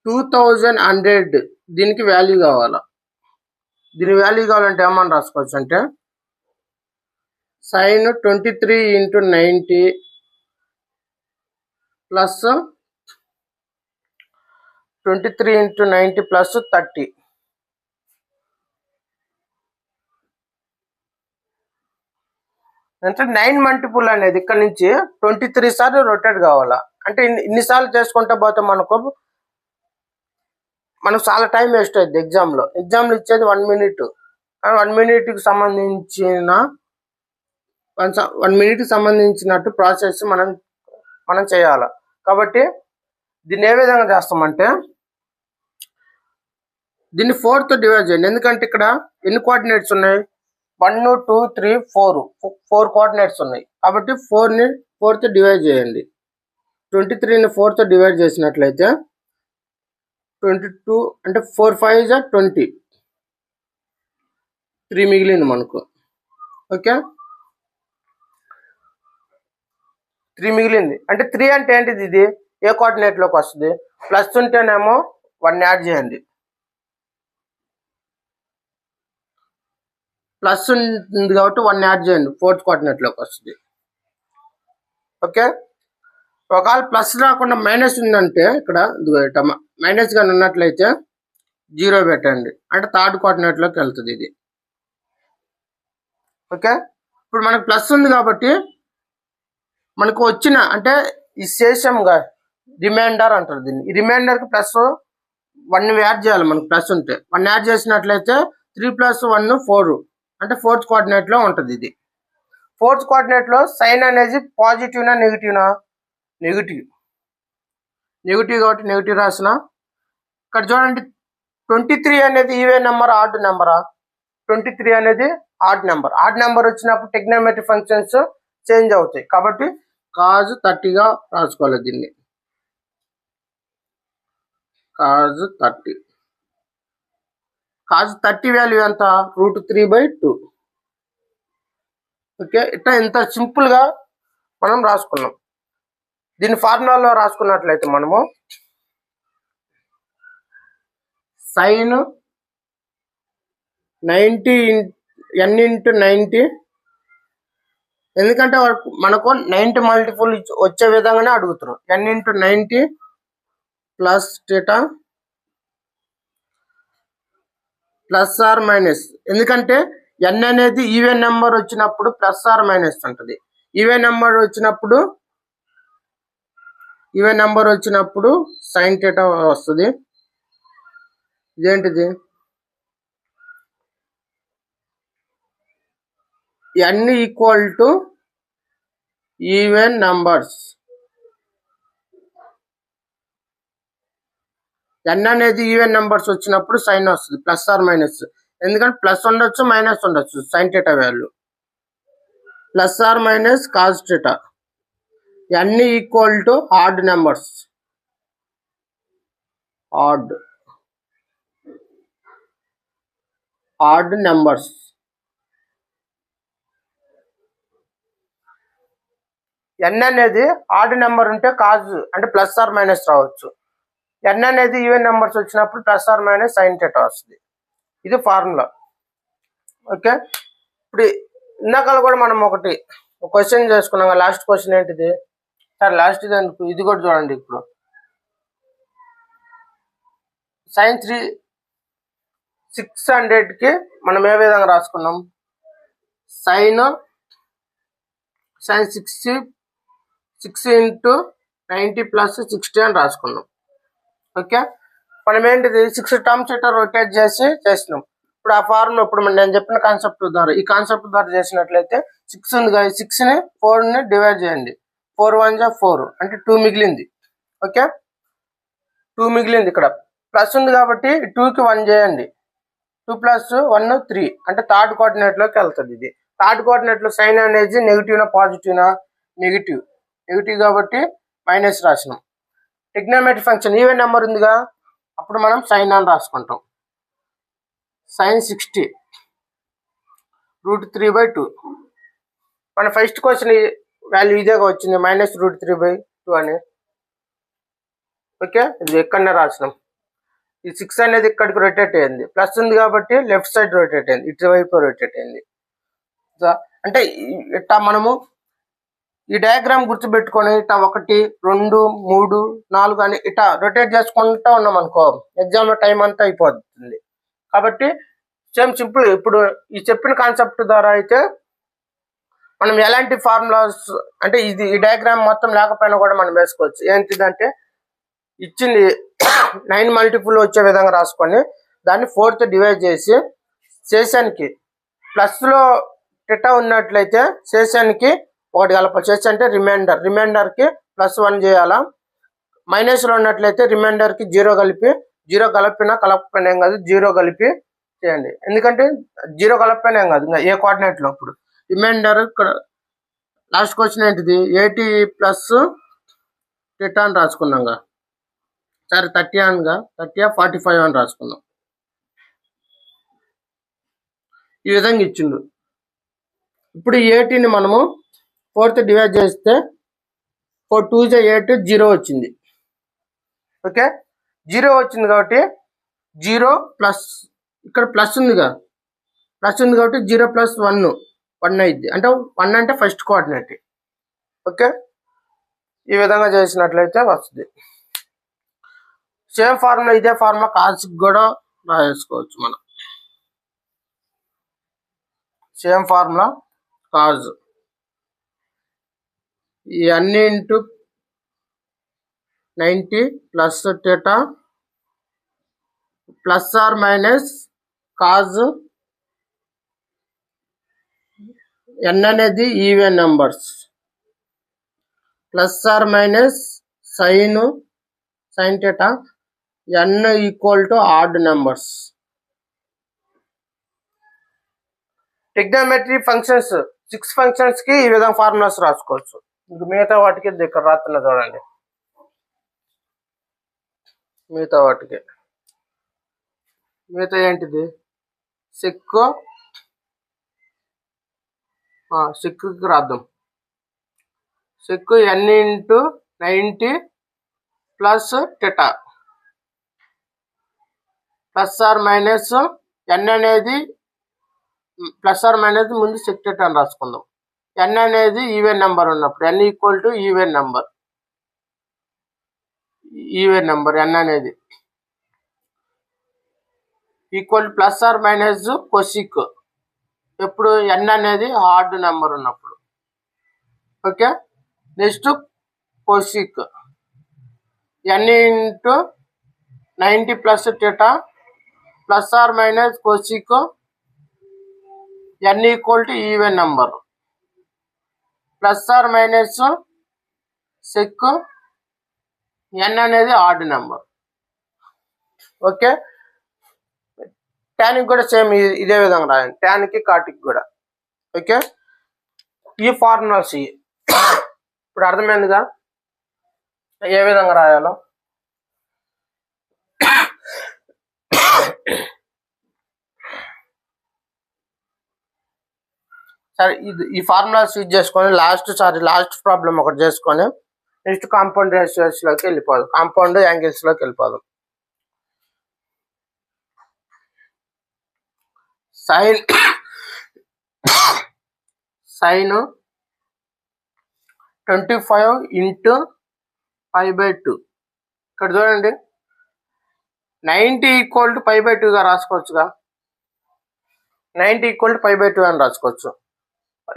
Speaker 1: 2100 దీనికి వాల్యూ కావాలా. దీని వాల్యూ కావాలంటే ఏమని రాసుకోవచ్చు అంటే సైన్ 23 × 90 ప్లస్ 23 × 90 ప్లస్ 30. అంటే 9 మల్టిపుల్ అనేది ఇక్కడ నుంచి 23 సార్లు రొటేట్ కావాలా. అంటే ఇన్నిసార్లు చేసుకుంటా పోతే మనకు చాలా టైం వేస్ట్ అవుతుంది. ఎగ్జామ్లో ఇచ్చేది 1 మినిట్. 1 మినిట్కి సంబంధించినట్టు ప్రాసెస్ మనం చేయాలి. కాబట్టి దీన్ని ఏ విధంగా చేస్తామంటే దీన్ని 4తో డివైడ్ చేయండి. ఎందుకంటే ఇక్కడ ఎన్ని కోఆర్డినేట్స్ ఉన్నాయి? 1 2 3 4 కోఆర్డినేట్స్ ఉన్నాయి కాబట్టి 4ని 4తో డివైడ్ చేయండి. 23ని 4తో డివైడ్ చేసినట్లయితే 22 అంటే 4 5 20, 3 మిగిలింది మనకు. ఓకే, 3 మిగిలింది. అంటే 3 అంటే ఏంటిది, ఇది ఏ కోఆర్డినేట్లోకి వస్తుంది? ప్లస్ ఉంటేనేమో 1 యాడ్ చేయండి, ప్లస్ ఉంది కాబట్టి 1 యాడ్ చేయండి, 4th కోఆర్డినేట్లోకి వస్తుంది. ఓకే, ఒకవేళ ప్లస్ రాకుండా మైనస్ ఉందంటే ఇక్కడ మైనస్ కానీ ఉన్నట్లయితే 0 పెట్టండి, అంటే 3rd కోఆర్డినేట్లోకి వెళ్తుంది ఇది. ఓకే, ఇప్పుడు మనకు ప్లస్ ఉంది కాబట్టి మనకు వచ్చిన అంటే ఈ శేషంగా రిమైండర్ అంటారు దీన్ని. ఈ రిమైండర్కి ప్లస్ 1 యాడ్ చేయాలి. మనకు ప్లస్ ఉంటే 1 యాడ్ చేసినట్లయితే 3 + 1 4, అంటే 4th కోఆర్డినేట్లో ఉంటుంది ఇది. 4th కోఆర్డినేట్లో సైన్ అనేది పాజిటివ్నా నెగిటివ్నా? నెగిటివ్ కాబట్టి నెగిటివ్ రాసిన. ఇక్కడ చూడండి 23 అనేది ఈవెన్ నెంబర్ ఆడ్ నెంబరా? 23 అనేది ఆడ్ నెంబర్. ఆడ్ నెంబర్ వచ్చినప్పుడు ట్రిగ్నోమెట్రిక్ ఫంక్షన్స్ చేంజ్ అవుతాయి కాబట్టి cos 30గా రాసుకోవాలి దీన్ని. cos 30 వాల్యూ ఎంత? √3/2. ఓకే, ఇట్లా ఇంత సింపుల్గా మనం రాసుకున్నాం. దీని ఫార్ములాలో రాసుకున్నట్లయితే మనము sin 90 n × 90, ఎందుకంటే మనకు 90 మల్టిపుల్ వచ్చే విధంగానే అడుగుతారు. n × 90 plus θ plus or minus, ఎందుకంటే n అనేది ఈవెన్ నెంబర్ వచ్చినప్పుడు ప్లస్ ఆర్ మైనస్ ఉంటుంది. ఈవెన్ నెంబర్ వచ్చినప్పుడు sin θ వస్తుంది. ఇదేంటిది? n = even numbers. n అనేది ఈవెన్ నెంబర్స్ వచ్చినప్పుడు సైన్ వస్తుంది, ప్లస్ ఆర్ మైనస్. ఎందుకంటే ప్లస్ ఉండొచ్చు, మైనస్ ఉండొచ్చు. sin θ value plus or minus cos θ. n = odd numbers. Odd numbers. n అనేది ఆడ్ నెంబర్ ఉంటే కాజ్ అంటే ప్లస్ ఆర్ మైనస్ రావచ్చు. n అనేది ఈవెన్ నెంబర్స్ వచ్చినప్పుడు ప్లస్ ఆర్ మైనస్ sin θ వస్తుంది. ఇది ఫార్ములా. ఓకే, ఇప్పుడు ఇందాక కూడా మనం ఒక క్వశ్చన్ చేసుకున్నాం. లాస్ట్ క్వశ్చన్ ఏంటిది సార్? లాస్ట్ ఇది కూడా చూడండి. ఇప్పుడు sin 600కి మనం ఏ విధంగా రాసుకున్నాం? sin 6 × 90 + 60 అని రాసుకున్నాం. ఓకే, మనం ఏంటిది 6 టర్మ్స్ ఇట్లా రొటేట్ చేసినాం. ఇప్పుడు ఆ ఫార్ములా ఇప్పుడు నేను చెప్పిన కాన్సెప్ట్ ద్వారా, ఈ కాన్సెప్ట్ ద్వారా చేసినట్లయితే 6 ఉంది కదా, 6ని 4ని డివైడ్ చేయండి. 4 1 = 4, అంటే 2 మిగిలింది. ఓకే, 2 మిగిలింది. ఇక్కడ ప్లస్ ఉంది కాబట్టి 2కి 1 చేయండి. 2 + 1 3, అంటే 3rd కోఆర్డినేట్లోకి వెళ్తుంది ఇది. 3rd కోఆర్డినేట్లో సైన్ అనేది నెగిటివ్నా పాజిటివ్నా? నెగిటివ్ కాబట్టి మైనస్ రాసినాం. ట్రిగ్నోమెట్రిక్ ఫంక్షన్ ఈవెన్ నెంబర్ ఉందిగా, అప్పుడు మనం సైన్ అని రాసుకుంటాం. sin 60 √3/2. మన ఫస్ట్ క్వశ్చన్ వాల్యూ ఇదేగా వచ్చింది, -√3/2 అని. ఓకే, ఇది ఎక్కడనే రాసినాం. ఈ 6 అనేది ఇక్కడికి రొటేట్ అయింది, ప్లస్ ఉంది కాబట్టి లెఫ్ట్ సైడ్ రొటేట్ అయింది, ఇటువైపు రొటేట్ అయింది. అంటే ఇట్లా మనము ఈ డయాగ్రామ్ గుర్తుపెట్టుకొని ఇట్లా 1 2 3 4 అని ఇట్లా రొటేట్ చేసుకుంటూ ఉన్నాం అనుకో, ఎగ్జామ్లో టైం అంతా అయిపోతుంది. కాబట్టి సింపుల్. ఇప్పుడు ఈ చెప్పిన కాన్సెప్ట్ ద్వారా అయితే మనం ఎలాంటి ఫార్ములాస్ అంటే ఈ డయాగ్రామ్ మొత్తం లేకపోయినా కూడా మనం వేసుకోవచ్చు. ఏంటిదంటే ఇచ్చింది 9 మల్టిపుల్ వచ్చే విధంగా రాసుకొని దాన్ని 4తో డివైడ్ చేసి శేషానికి ప్లస్లో θ ఉన్నట్లయితే శేషానికి 1 కలపాలి. శేషం అంటే రిమైండర్కి +1 చేయాలా. మైనస్లో ఉన్నట్లయితే రిమైండర్కి 0 కలిపి, 0 కలపకపోయినా ఏం కాదు, 0 కలిపి చేయండి, ఎందుకంటే 0 కలపపోయినా ఏం కాదు ఇంకా ఏ కోఆర్డినేట్లో. అప్పుడు రిమైండర్ ఇక్కడ లాస్ట్ క్వశ్చన్ ఏంటిది 80 ప్లస్ థీటా అని రాసుకున్నాం. సరే 30 అనగా 30 45 అని రాసుకున్నాం. ఈ విధంగా ఇచ్చిండు. ఇప్పుడు 80ని మనము 4తో డివైడ్ చేస్తే 4 2 8 0 వచ్చింది. ఓకే, 0 వచ్చింది కాబట్టి 0 ప్లస్ ఇక్కడ ప్లస్ ఉందిగా, ప్లస్ ఉంది కాబట్టి 0 ప్లస్ 1 అయింది. అంటే 1 అంటే ఫస్ట్ కోఆర్డినేట్. ఓకే, ఈ విధంగా చేసినట్లయితే వస్తుంది. సేమ్ ఫార్ములా, ఇదే ఫార్ములా కాస్కి కూడా రాసుకోవచ్చు మనం. సేమ్ ఫార్ములా కాజ్ ఈ అన్ని into 90 plus theta plus or minus cos n అనేది even numbers plus or minus sine theta n equal to odd numbers. Trigonometry functions 6 functions కి ఈ విధంగా ఫార్ములాస్ రాసుకోవచ్చు. ఇంక మిగతా వాటికి ఇక్కడ రాస్తున్నా చూడండి. మిగతా ఏంటిది సిక్కి రాద్దాం. Sec n into 90 plus theta plus or minus n అనేది ప్లస్ ఆర్ మైనస్ ముందు సెక్ థీటా అని రాసుకుందాం. ఎన్ అనేది ఈవెన్ నెంబర్ ఉన్నప్పుడు n equal to even number n అనేది equal plus or minus cosec ఎప్పుడు ఎన్ అనేది ఆడ్ నెంబర్ ఉన్నప్పుడు. Okay, next cosec n into 90 plus theta plus or minus cosec n equal to even number plus or minus sec n అనేది odd number. Okay, ట్యాన్కి కూడా same ఇదే విధంగా రాయండి, ట్యాన్కి కాటికి కూడా. ఓకే, ఈ ఫార్ములాస్ ఇప్పుడు అర్థమైందిగా ఏ విధంగా రాయాలో. సరే, ఈ ఫార్ములాస్ యూజ్ చేసుకొని లాస్ట్ ప్రాబ్లం ఒకటి చేసుకొని నెక్స్ట్ కాంపౌండ్ రేషియోస్లోకి వెళ్ళిపోదాం, కాంపౌండ్ యాంగిల్స్లోకి వెళ్ళిపోదాం. Sine 25 into π/2. ఇక్కడ చూడండి 90 ఈక్వల్ టు π/2గా రాసుకోవచ్చుగా. 90 ఈక్వల్ టు π/2 అని రాసుకోవచ్చు.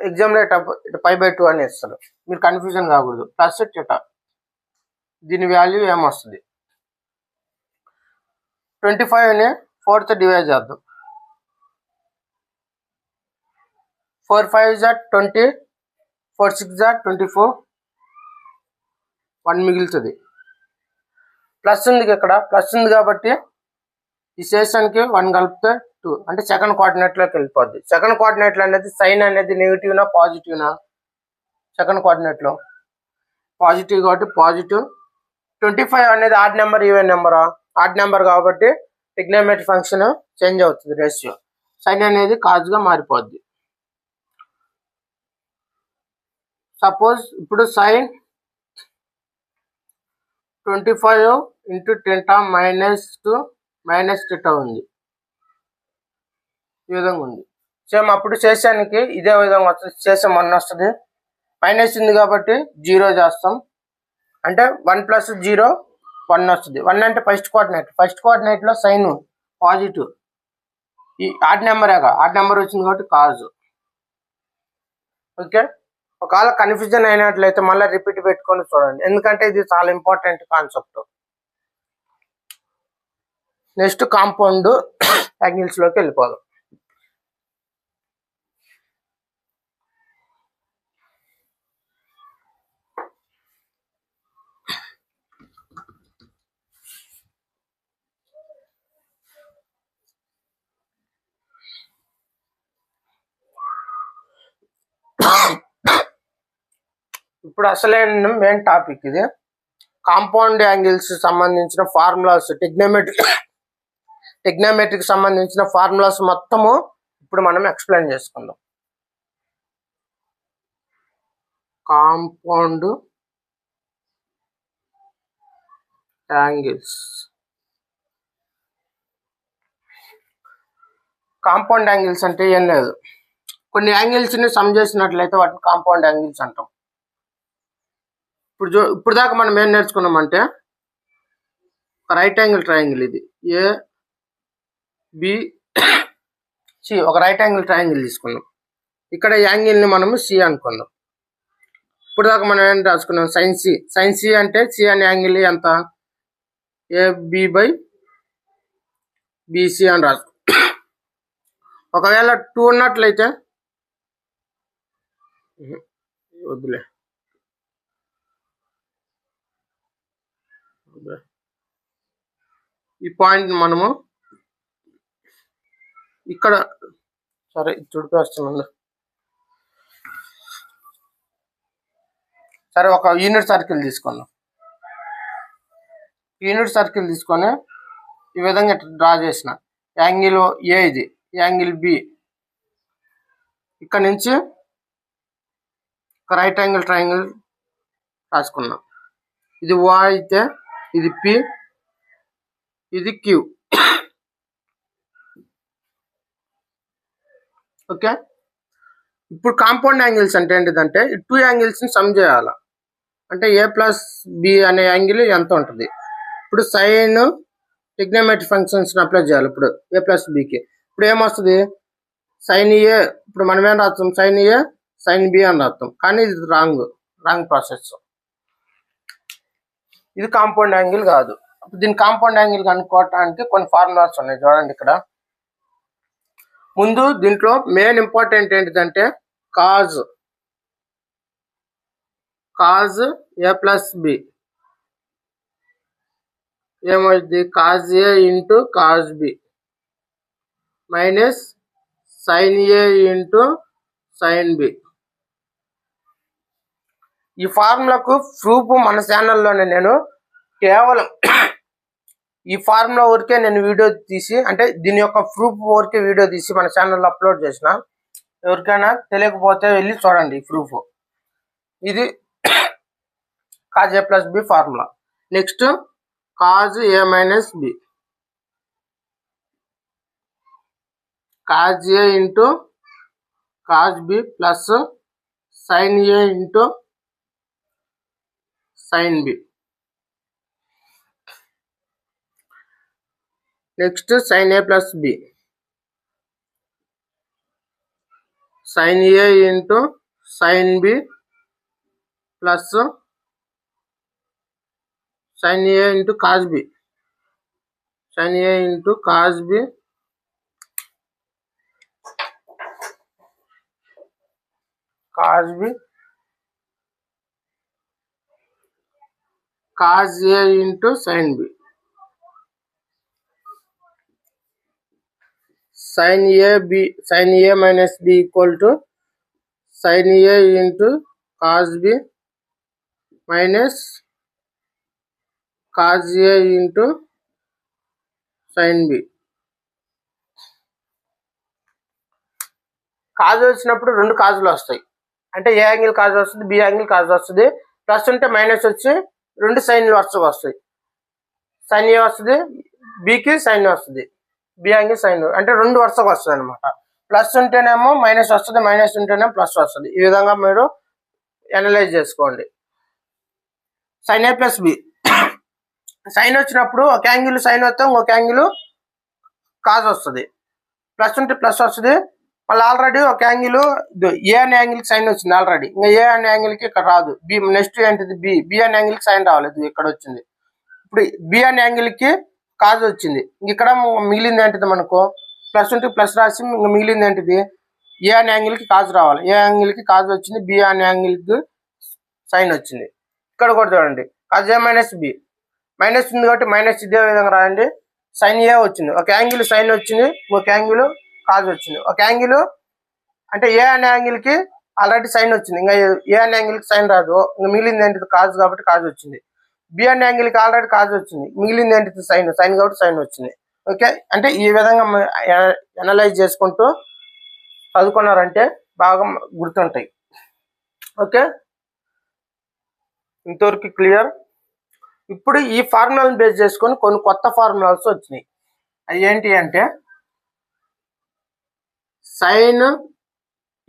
Speaker 1: ఎగ్జామ్లో ఇటు π/2 అని ఇస్తారు, మీరు కన్ఫ్యూజన్ కాకూడదు. ప్లస్ థీటా దీని వాల్యూ ఏమొస్తుంది, 25ని 4తో డివైడ్ చేద్దాం. 4 5 20, 4 6 24, 1 మిగులుతుంది. ప్లస్ ఉంది ఇక్కడ, ప్లస్ ఉంది కాబట్టి ఈ శేషానికి 1 కలిపితే 2 అంటే సెకండ్ కోఆర్డినేట్లోకి వెళ్ళిపోద్ది. సెకండ్ కోఆర్డినేట్లో అనేది సైన్ అనేది నెగిటివ్నా పాజిటివ్నా, సెకండ్ కోఆర్డినేట్లో పాజిటివ్ కాబట్టి పాజిటివ్. 25 అనేది ఆడ్ నెంబర్ ఈవెన్ నెంబరా, ఆడ్ నెంబర్ కాబట్టి ట్రిగ్నోమెట్రీ ఫంక్షన్ చేంజ్ అవుతుంది, రేషియో సైన్ అనేది కాజ్గా మారిపోద్ది. సపోజ్ ఇప్పుడు sine 25 into theta minus theta ఉంది, ఈ విధంగా ఉంది. సేమ్ అప్పుడు శేషానికి ఇదే విధంగా వస్తుంది, శేషం 1 వస్తుంది. మైనస్ ఉంది కాబట్టి 0 చేస్తాం, అంటే 1 ప్లస్ 0 1 వస్తుంది. 1 అంటే ఫస్ట్ కోఆర్డినేట్లో సైన్ పాజిటివ్, ఈ ఆడ్ నెంబరేగా, ఆడ్ నెంబర్ వచ్చింది కాబట్టి కాజ్. ఓకే, ఒకవేళ కన్ఫ్యూజన్ అయినట్లయితే మళ్ళీ రిపీట్ పెట్టుకొని చూడండి, ఎందుకంటే ఇది చాలా ఇంపార్టెంట్ కాన్సెప్ట్. నెక్స్ట్ కాంపౌండ్ యాంగిల్స్లోకి వెళ్ళిపోదాం. ఇప్పుడు అసలైన మెయిన్ టాపిక్ ఇది. కాంపౌండ్ యాంగిల్స్ సంబంధించిన ఫార్ములాస్, టెగ్నోమెట్రిక్ సంబంధించిన ఫార్ములాస్ మొత్తము ఇప్పుడు మనం ఎక్స్ప్లెయిన్ చేసుకుందాం. Compound angles. కాంపౌండ్ యాంగిల్స్ అంటే ఏం లేదు, కొన్ని యాంగిల్స్ ని సమ్ చేసినట్లయితే వాటిని కాంపౌండ్ యాంగిల్స్ అంటాం. ఇప్పుడు దాకా మనం ఏం నేర్చుకున్నామంటే రైట్ యాంగిల్ ట్రయాంగిల్, ఇది ABC, ఒక రైట్ యాంగిల్ ట్రయాంగిల్ తీసుకున్నాం. ఇక్కడ యాంగిల్ ని మనము సి అనుకుందాం. ఇప్పుడు దాకా మనం ఏం రాసుకున్నాం, సైన్ సి అంటే సి అనే యాంగిల్ ఎంత, AB/BC అని రాసు. ఒకవేళ 2 ఉన్నట్లయితే వద్దులే, ఈ పాయింట్ మనము ఇక్కడ, సరే చుడిపేస్తున్నాను, సరే ఒక యూనిట్ సర్కిల్ తీసుకున్నాం. యూనిట్ సర్కిల్ తీసుకొని ఈ విధంగా డ్రా చేసిన యాంగిల్ ఏ, ఇది యాంగిల్ బి. ఇక్కడ నుంచి ఒక రైట్ యాంగిల్ ట్రయాంగిల్ రాసుకున్నాం. ఇది ఓ అయితే ఇది పి, ఇది క్యూ. ఓకే, ఇప్పుడు కాంపౌండ్ యాంగిల్స్ అంటే ఏంటిదంటే 2 యాంగిల్స్ ని సమ్ చేయాలి. అంటే A+B అనే యాంగిల్ ఎంత ఉంటుంది. ఇప్పుడు సైన్ ట్రిగ్నోమెట్రిక్ ఫంక్షన్స్ అప్లై చేయాలి. ఇప్పుడు A+Bకి ఇప్పుడు ఏమొస్తుంది, సైన్ ఏ. ఇప్పుడు మనం ఏం రాస్తాం, సైన్ ఏ సైన్ బి అని రాస్తాం, కానీ ఇది రాంగ్ ప్రాసెస్. ఇది కాంపౌండ్ యాంగిల్ కాదు. దీని కాంపౌండ్ యాంగిల్ కనుక్కోవటానికి కొన్ని ఫార్ములాస్ ఉన్నాయి, చూడండి ఇక్కడ. ముందు దీంట్లో మెయిన్ ఇంపార్టెంట్ ఏంటిదంటే కాజ్ A+B ఏమవుతుంది, cos A into cos B minus sine A into sine B. ఈ ఫార్ములాకు ప్రూఫ్ మన ఛానల్లోనే నేను కేవలం ఈ ఫార్ములా వరకే నేను వీడియో తీసి, అంటే దీని యొక్క ప్రూఫ్ వరకే వీడియో తీసి మన ఛానల్లో అప్లోడ్ చేసిన. ఎవరికైనా తెలియకపోతే వెళ్ళి చూడండి ఈ ప్రూఫ్. ఇది cos A+B formula. Next cos A-B, cos A into cos B plus sine A into sine B. Next sine A+B, sine A into sine B plus sine A into cos B, sine A into cos B cos A into sine B. Sine A minus B equal to sine A into cos B minus cos A into sine B. Cos వచ్చినప్పుడు 2 కాజులు వస్తాయి. అంటే ఏ angle కాజు వస్తుంది, B angle కాజు వస్తుంది. Plus ఉంటే minus వచ్చి 2 సైన్లు వస్తాయి. Sign ఏ వస్తుంది, బికి sign వస్తుంది, బి యాంగిల్ సైన్, అంటే 2 వరుసగా వస్తుంది అనమాట. ప్లస్ ఉంటేనేమో మైనస్ వస్తుంది, మైనస్ ఉంటేనేమో ప్లస్ వస్తుంది. ఈ విధంగా మీరు అనలైజ్ చేసుకోండి. సైన్ A+B సైన్ వచ్చినప్పుడు ఒక యాంగిల్ సైన్ వస్తే ఇంకొక యాంగిల్ కాజ్ వస్తుంది. ప్లస్ ఉంటే ప్లస్ వస్తుంది. మళ్ళీ ఆల్రెడీ ఒక యాంగిల్ ఏ అనే యాంగిల్కి సైన్ వచ్చింది ఆల్రెడీ, ఇంకా ఏ అనే యాంగిల్కి ఇక్కడ రాదు. బి నెక్స్ట్ ఏంటిది, బి అనే యాంగిల్కి సైన్ రాలేదు, ఇక్కడ వచ్చింది. ఇప్పుడు బి అనే యాంగిల్కి కాజ్ వచ్చింది. ఇక్కడ మిగిలింది ఏంటిది మనకు, ప్లస్ ఉంటే ప్లస్ రాసి మిగిలింది ఏంటిది, ఏ అనే యాంగిల్కి కాజ్ రావాలి. ఏ యాంగిల్కి కాజ్ వచ్చింది, బి అనే యాంగిల్కి సైన్ వచ్చింది. ఇక్కడ కూడా చూడండి, కాజ్ A-B మైనస్ ఉంది కాబట్టి మైనస్ ఇదే విధంగా రాయండి. సైన్ ఏ వచ్చింది, ఒక యాంగిల్ సైన్ వచ్చింది, ఒక యాంగిల్ కాజ్ వచ్చింది. ఒక యాంగిల్ అంటే ఏ అనే యాంగిల్కి ఆల్రెడీ సైన్ వచ్చింది, ఇంకా ఏ అనే యాంగిల్కి సైన్ రాదు, ఇంకా మిగిలింది ఏంటిది కాజ్ కాబట్టి కాజ్ వచ్చింది. బి అనే యాంగిల్కి ఆల్రెడీ కాజ్ వచ్చింది, మిగిలింది ఏంటిది సైన్, సైన్ కాబట్టి సైన్ వచ్చింది. ఓకే, అంటే ఈ విధంగా అనలైజ్ చేసుకుంటూ చదువుకున్నారంటే బాగా గుర్తుంటాయి. ఓకే, ఇంతవరకు క్లియర్. ఇప్పుడు ఈ ఫార్ములాని బేస్ చేసుకొని కొన్ని కొత్త ఫార్ములాస్ వచ్చినాయి. అవి ఏంటి అంటే సైన్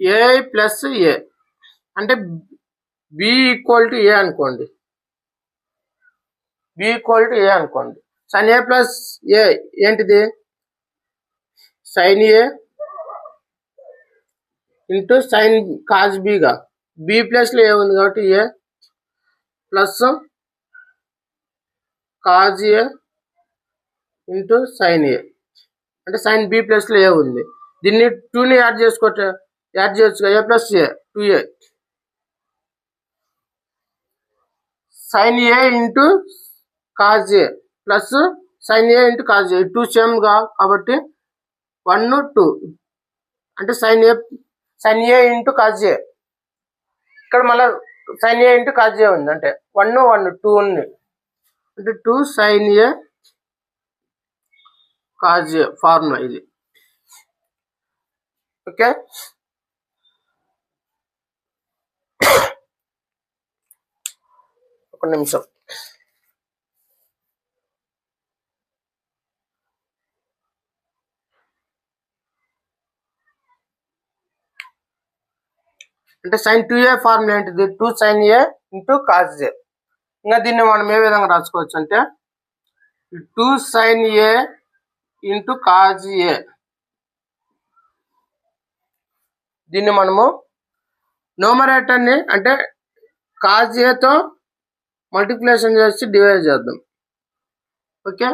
Speaker 1: ఏ ప్లస్ ఏ అంటే బి ఈక్వల్ టు ఏ అనుకోండి, బి ఈక్వల్ టు ఏ అనుకోండి. సైన్ ఏ ప్లస్ ఏ ఏంటిది, sign A into sign cause బిగా, B ప్లస్లో ఏ ఉంది కాబట్టి ఏ plus cause A into sine ఏ అంటే సైన్ బి ప్లస్లో ఏ ఉంది. దీన్ని 2ని యాడ్ చేయొచ్చు, ఏ plus A 2a sign A into cos A plus sine A into cos ఏ, 2 సేమ్గా కాబట్టి 1 2 అంటే సైన్ ఏ ఇంటూ కాజ్ ఏ. ఇక్కడ మళ్ళీ సైన్ ఏ ఇంటూ కాజ్ ఏ ఉంది అంటే 1 1 2 ఉంది అంటే 2 సైన్ ఏ కాజ్ ఏ ఫార్ములా ఇది. ఓకే, ఒక నిమిషం. అంటే సైన్ 2a ఫార్ములా ఏంటిది, 2 సైన్ ఏ ఇంటూ కాజ్ ఏ. ఇంకా దీన్ని మనం ఏ విధంగా రాసుకోవచ్చు అంటే 2 సైన్ ఏ ఇంటూ కాజ్ ఏ. దీన్ని మనము న్యూమరేటర్ని అంటే కాజ్ ఏతో మల్టిప్లికేషన్ చేసి డివైడ్ చేద్దాం. ఓకే,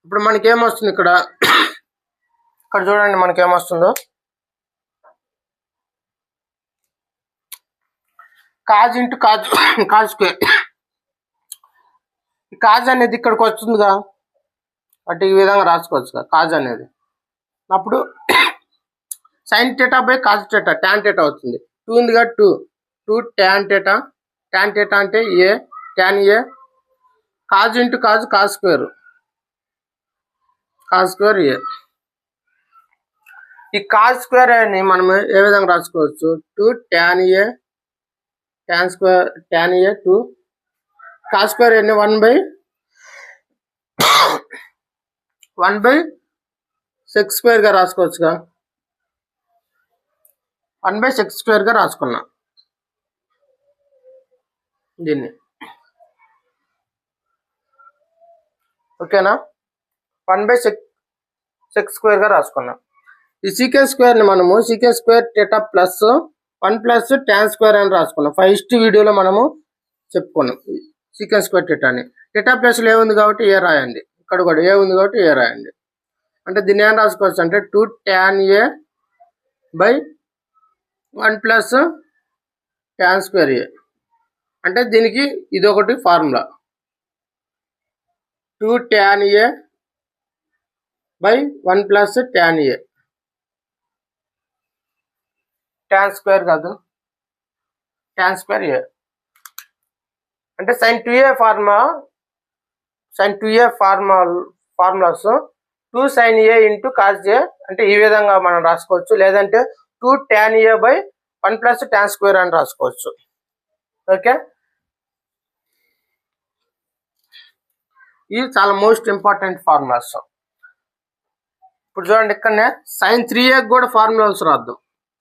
Speaker 1: ఇప్పుడు మనకేమొస్తుంది ఇక్కడ చూడండి మనకేమొస్తుందో, cos into cos square. Cos అనేది ఇక్కడికి వస్తుందిగా, అటు ఈ విధంగా రాసుకోవచ్చుగా కాజ్ అనేది. అప్పుడు sine theta by cos theta tan theta అవుతుంది. 2 ఉందిగా 2 టాన్ థీటా, టాన్ థీటా అంటే A tan A, cos into cos cos square A. ఈ కాజ్ స్క్వేర్ అని మనం ఏ విధంగా రాసుకోవచ్చు, 2 tan A tan square tan A 2 cos square అని 1/6 స్క్వేర్గా రాసుకోవచ్చుగా, 1/6 స్క్వేర్గా రాసుకున్నా దీన్ని. ఓకేనా, 1/6 స్క్వేర్గా రాసుకున్నాం. ఈ సీకెన్స్ స్క్వేర్ని మనము secants square theta plus 1 plus tan square అని రాసుకున్నాం. ఫస్ట్ వీడియోలో మనము చెప్పుకున్నాం సీకెన్స్ స్క్వేర్ థీటాని. థీటా ప్లస్లో ఏ ఉంది కాబట్టి ఏ రాయండి, ఇక్కడ కూడా ఏ ఉంది కాబట్టి ఏ రాయండి. అంటే దీన్ని ఏం రాసుకోవచ్చు అంటే 2 tan A by 1 plus tan square A. అంటే దీనికి ఇది ఒకటి formula, 2 tan A by 1 plus tan A, tan square కాదు టాన్ స్క్వేర్ ఏ. అంటే sine 2a formulas 2 sine A into cos A అంటే ఈ విధంగా మనం రాసుకోవచ్చు, లేదంటే 2 tan A by 1 plus tan square అని రాసుకోవచ్చు. ఓకే, ఇవి చాలా మోస్ట్ ఇంపార్టెంట్ ఫార్ములాస్. ఇప్పుడు చూడండి ఇక్కడనే సైన్ 3a కూడా ఫార్ములాస్ రాద్దాం.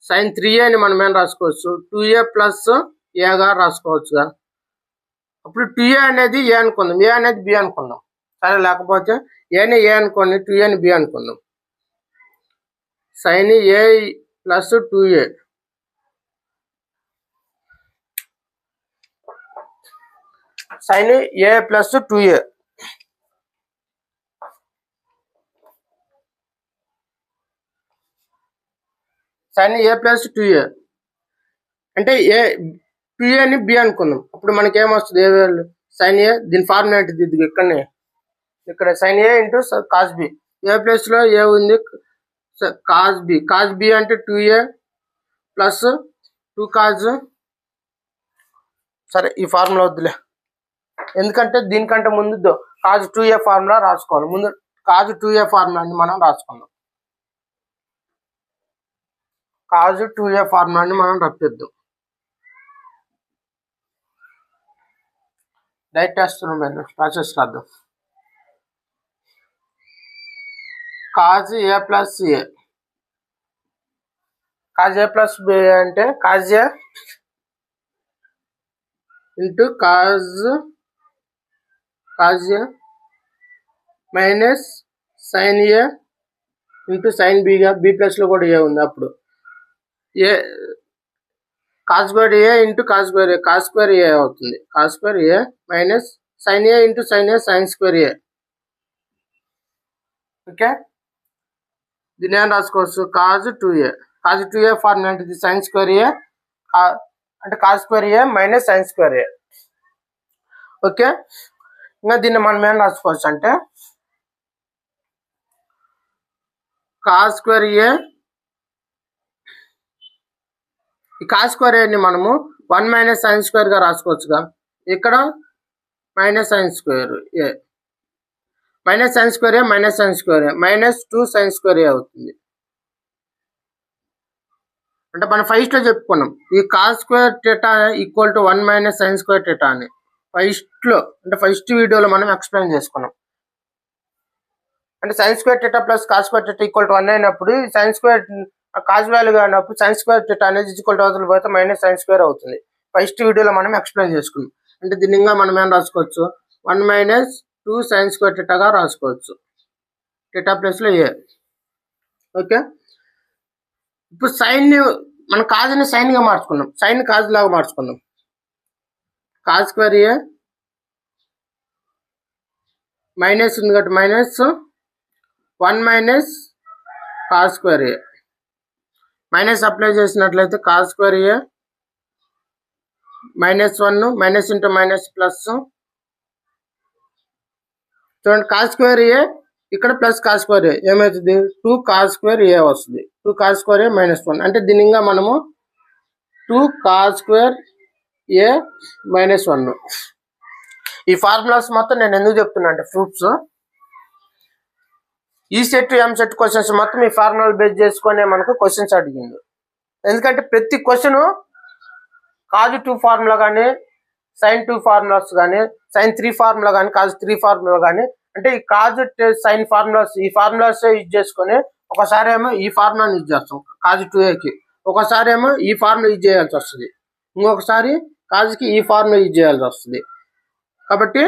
Speaker 1: సైన్ 3a మనం ఏం రాసుకోవచ్చు, 2a ప్లస్ ఏగా రాసుకోవచ్చుగా. అప్పుడు 2a అనేది ఏ అనుకుందాం, ఏ అనేది బి అనుకుందాం, సరే లేకపోతే ఏని ఏ అనుకోండి 2aని బి అనుకుందాం. సైన్ ఏ ప్లస్ 2a సైన్ ఏ ప్లస్ 2a సైన్ ఏ ప్లస్ 2a అంటే ఏ 2aని బి అనుకుందాం. అప్పుడు మనకి ఏమొస్తుంది, ఏ వాల్యూ సైన్ ఏ, దీని ఫార్ములా ఏంటిది, ఇది ఇక్కడ sign A into cos B, ఏ ప్లస్లో ఏ ఉంది కాజ్ బి అంటే 2a ప్లస్ 2 కాజ్, సరే ఈ ఫార్ములా వద్దులే, ఎందుకంటే దీనికంటే ముందు కాజ్ 2a ఫార్ములా రాసుకోవాలి. ముందు కాజ్ 2a ఫార్ములాని మనం రాసుకుందాం. కాజ్ 2a ఫార్ములాని మనం రప్పిద్దాం. డైరెక్ట్ వేస్తున్నాం, ప్రాసెస్ రాద్దాం. Cos a plus A, cos a plus B అంటే cos a into cos A minus sine A into sine బిగా, బి ప్లస్లో కూడా ఏ ఉంది. అప్పుడు A cos square A into cos square A అవుతుంది. Cos square A minus sine A into sine A sine square A. Okay, దీని ఏం రాసుకోవచ్చు, cos 2a. Cos 2a formula అంటే సైన్ స్క్వేర్ ఏ అంటే cos square A minus sign square A. Okay, ఇంకా దీన్ని మనం ఏం రాసుకోవచ్చు అంటే కాస్ స్క్వేర్ ఏ, ఈ కాస్ స్క్వేర్ ఏని మనము 1 మైనస్ సైన్ స్క్వేర్గా రాసుకోవచ్చుగా. ఇక్కడ minus sign square A, minus sign square A minus sign square A minus 2 sign square A అవుతుంది. అంటే మనం ఫస్ట్లో చెప్పుకున్నాం ఈ cos square theta equal to 1 minus sine square theta అని. ఫస్ట్లో అంటే ఫస్ట్ వీడియోలో మనం ఎక్స్ప్లెయిన్ చేసుకున్నాం. అంటే sine square theta plus cos square theta equal to 1 అయినప్పుడు సైన్ స్క్వేర్ కాస్ వాల్యూ అయినప్పుడు సైన్ స్క్వేర్ థీటా అనేది ఈక్వల్ టు అవతల పోతే మైనస్ సైన్ స్క్వేర్ అవుతుంది. ఫస్ట్ వీడియోలో మనం ఎక్స్ప్లెయిన్ చేసుకున్నాం. అంటే దీన్ని ఇంకా మనం ఏం రాసుకోవచ్చు, 1 మైనస్ 2 సైన్ స్క్వేర్ థీటాగా రాసుకోవచ్చు, థీటా ప్లస్లో ఏ. ఓకే, ఇప్పుడు సైన్ని మనం కాజ్ని సైన్గా మార్చుకున్నాం, సైన్ కాజ్ లాగా మార్చుకున్నాం. కాజ్ స్క్వేర్ ఏ మైనస్ ఉంది కాబట్టి minus 1 minus cos square A, minus apply చేసినట్లయితే cos square A minus 1 minus into minus plus. చూడండి కాజ్ స్క్వేర్ ఏ ఇక్కడ ప్లస్ కాజ్ స్క్వేర్ ఏ ఏమవుతుంది, 2 కాజ్ స్క్వేర్ ఏ వస్తుంది. 2 కాజ్ స్క్వేర్ ఏ మైనస్ 1 అంటే దీని ఇంకా మనము 2 కాజ్ స్క్వేర్ ఏ మైనస్ 1. ఈ ఫార్ములాస్ మొత్తం నేను ఎందుకు చెప్తున్నా అంటే ప్రూఫ్స్, ఈ సెట్ ఎం సెట్ క్వశ్చన్స్ మొత్తం ఈ ఫార్ములా బేస్ చేసుకునే మనకు క్వశ్చన్స్ అడిగింది. ఎందుకంటే ప్రతి క్వశ్చన్ కాజ్ 2 ఫార్ములా కానీ సైన్ 2 ఫార్ములాస్ కానీ సైన్ 3 ఫార్ములా కానీ కాజ్ 3 ఫార్ములా కానీ అంటే ఈ కాజ్ సైన్ ఫార్ములాస్ ఈ ఫార్ములాస్ యూజ్ చేసుకొని ఒకసారి ఏమో ఈ ఫార్ములాని యూజ్ చేస్తాం కాజ్ 2aకి, ఒకసారి ఏమో ఈ ఫార్ములా యూజ్ చేయాల్సి వస్తుంది, ఇంకొకసారి కాజ్కి ఈ ఫార్ములా యూజ్ చేయాల్సి వస్తుంది. కాబట్టి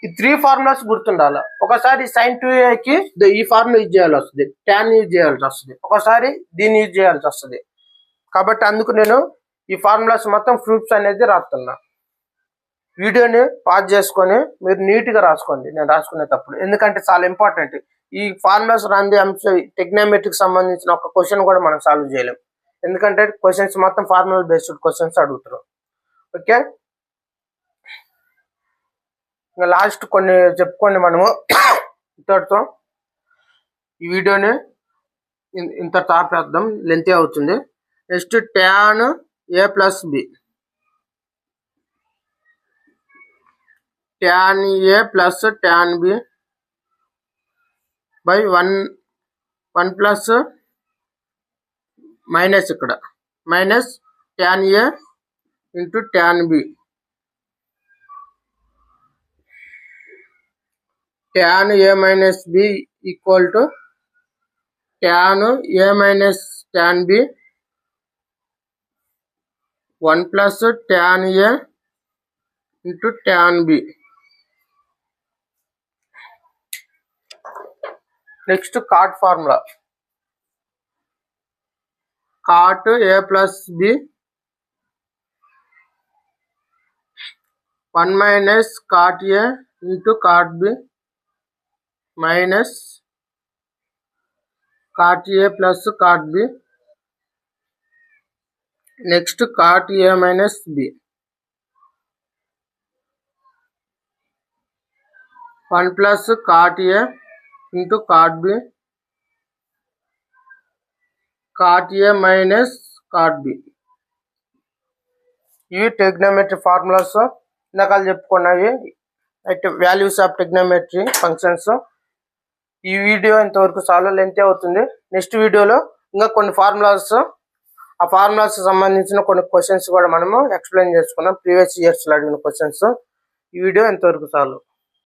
Speaker 1: ఈ 3 ఫార్ములాస్ గుర్తుండాలి. ఒకసారి సైన్ 2aకి ఈ ఫార్ములా యూజ్ చేయాల్సి వస్తుంది, ట్యాన్ యూజ్ చేయాల్సి వస్తుంది, ఒకసారి దీన్ని యూజ్ చేయాల్సి వస్తుంది. కాబట్టి అందుకు నేను ఈ ఫార్ములాస్ మొత్తం ప్రూఫ్స్ అనేది రాస్తున్నా. వీడియోని పాజ్ చేసుకొని మీరు నీట్గా రాసుకోండి నేను రాసుకునేటప్పుడు, ఎందుకంటే చాలా ఇంపార్టెంట్. ఈ ఫార్ములాస్ రాంది టెక్నామెట్రీకి సంబంధించిన ఒక క్వశ్చన్ కూడా మనం సాల్వ్ చేయలేం, ఎందుకంటే క్వశ్చన్స్ మొత్తం ఫార్ములా బేస్డ్ క్వశ్చన్స్ అడుగుతారు. ఓకే, ఇంకా లాస్ట్ కొన్ని చెప్పుకోండి మనము ఇంతటితో ఈ వీడియోని ఇంత తాపేద్దాం, లెంతీ అవుతుంది. Next tan A plus B, tan A plus tan B by 1 plus minus ఇక్కడ minus tan A into tan B. Tan A minus B equal to tan A minus tan B 1 plus tan A into tan B. Next cot formula, cot A plus B 1 minus cot A into cot B minus cot A plus cot B. Next cot A minus B 1 plus cot A into cot B cot A minus cot B. ఇవి trigonometry formulas ఇందాక చెప్పుకున్నవి, అయితే values of trigonometry functions. ఈ video ఇంతవరకు చాలా length అవుతుంది. Next వీడియోలో ఇంకా కొన్ని ఫార్ములాస్, ఆ ఫార్ములాస్ సంబంధించిన కొన్ని క్వశ్చన్స్ కూడా మనము ఎక్స్ప్లెయిన్ చేసుకున్నాం, ప్రీవియస్ ఇయర్స్లో అడిగిన క్వశ్చన్స్. ఈ వీడియో ఇంతవరకు చాలు.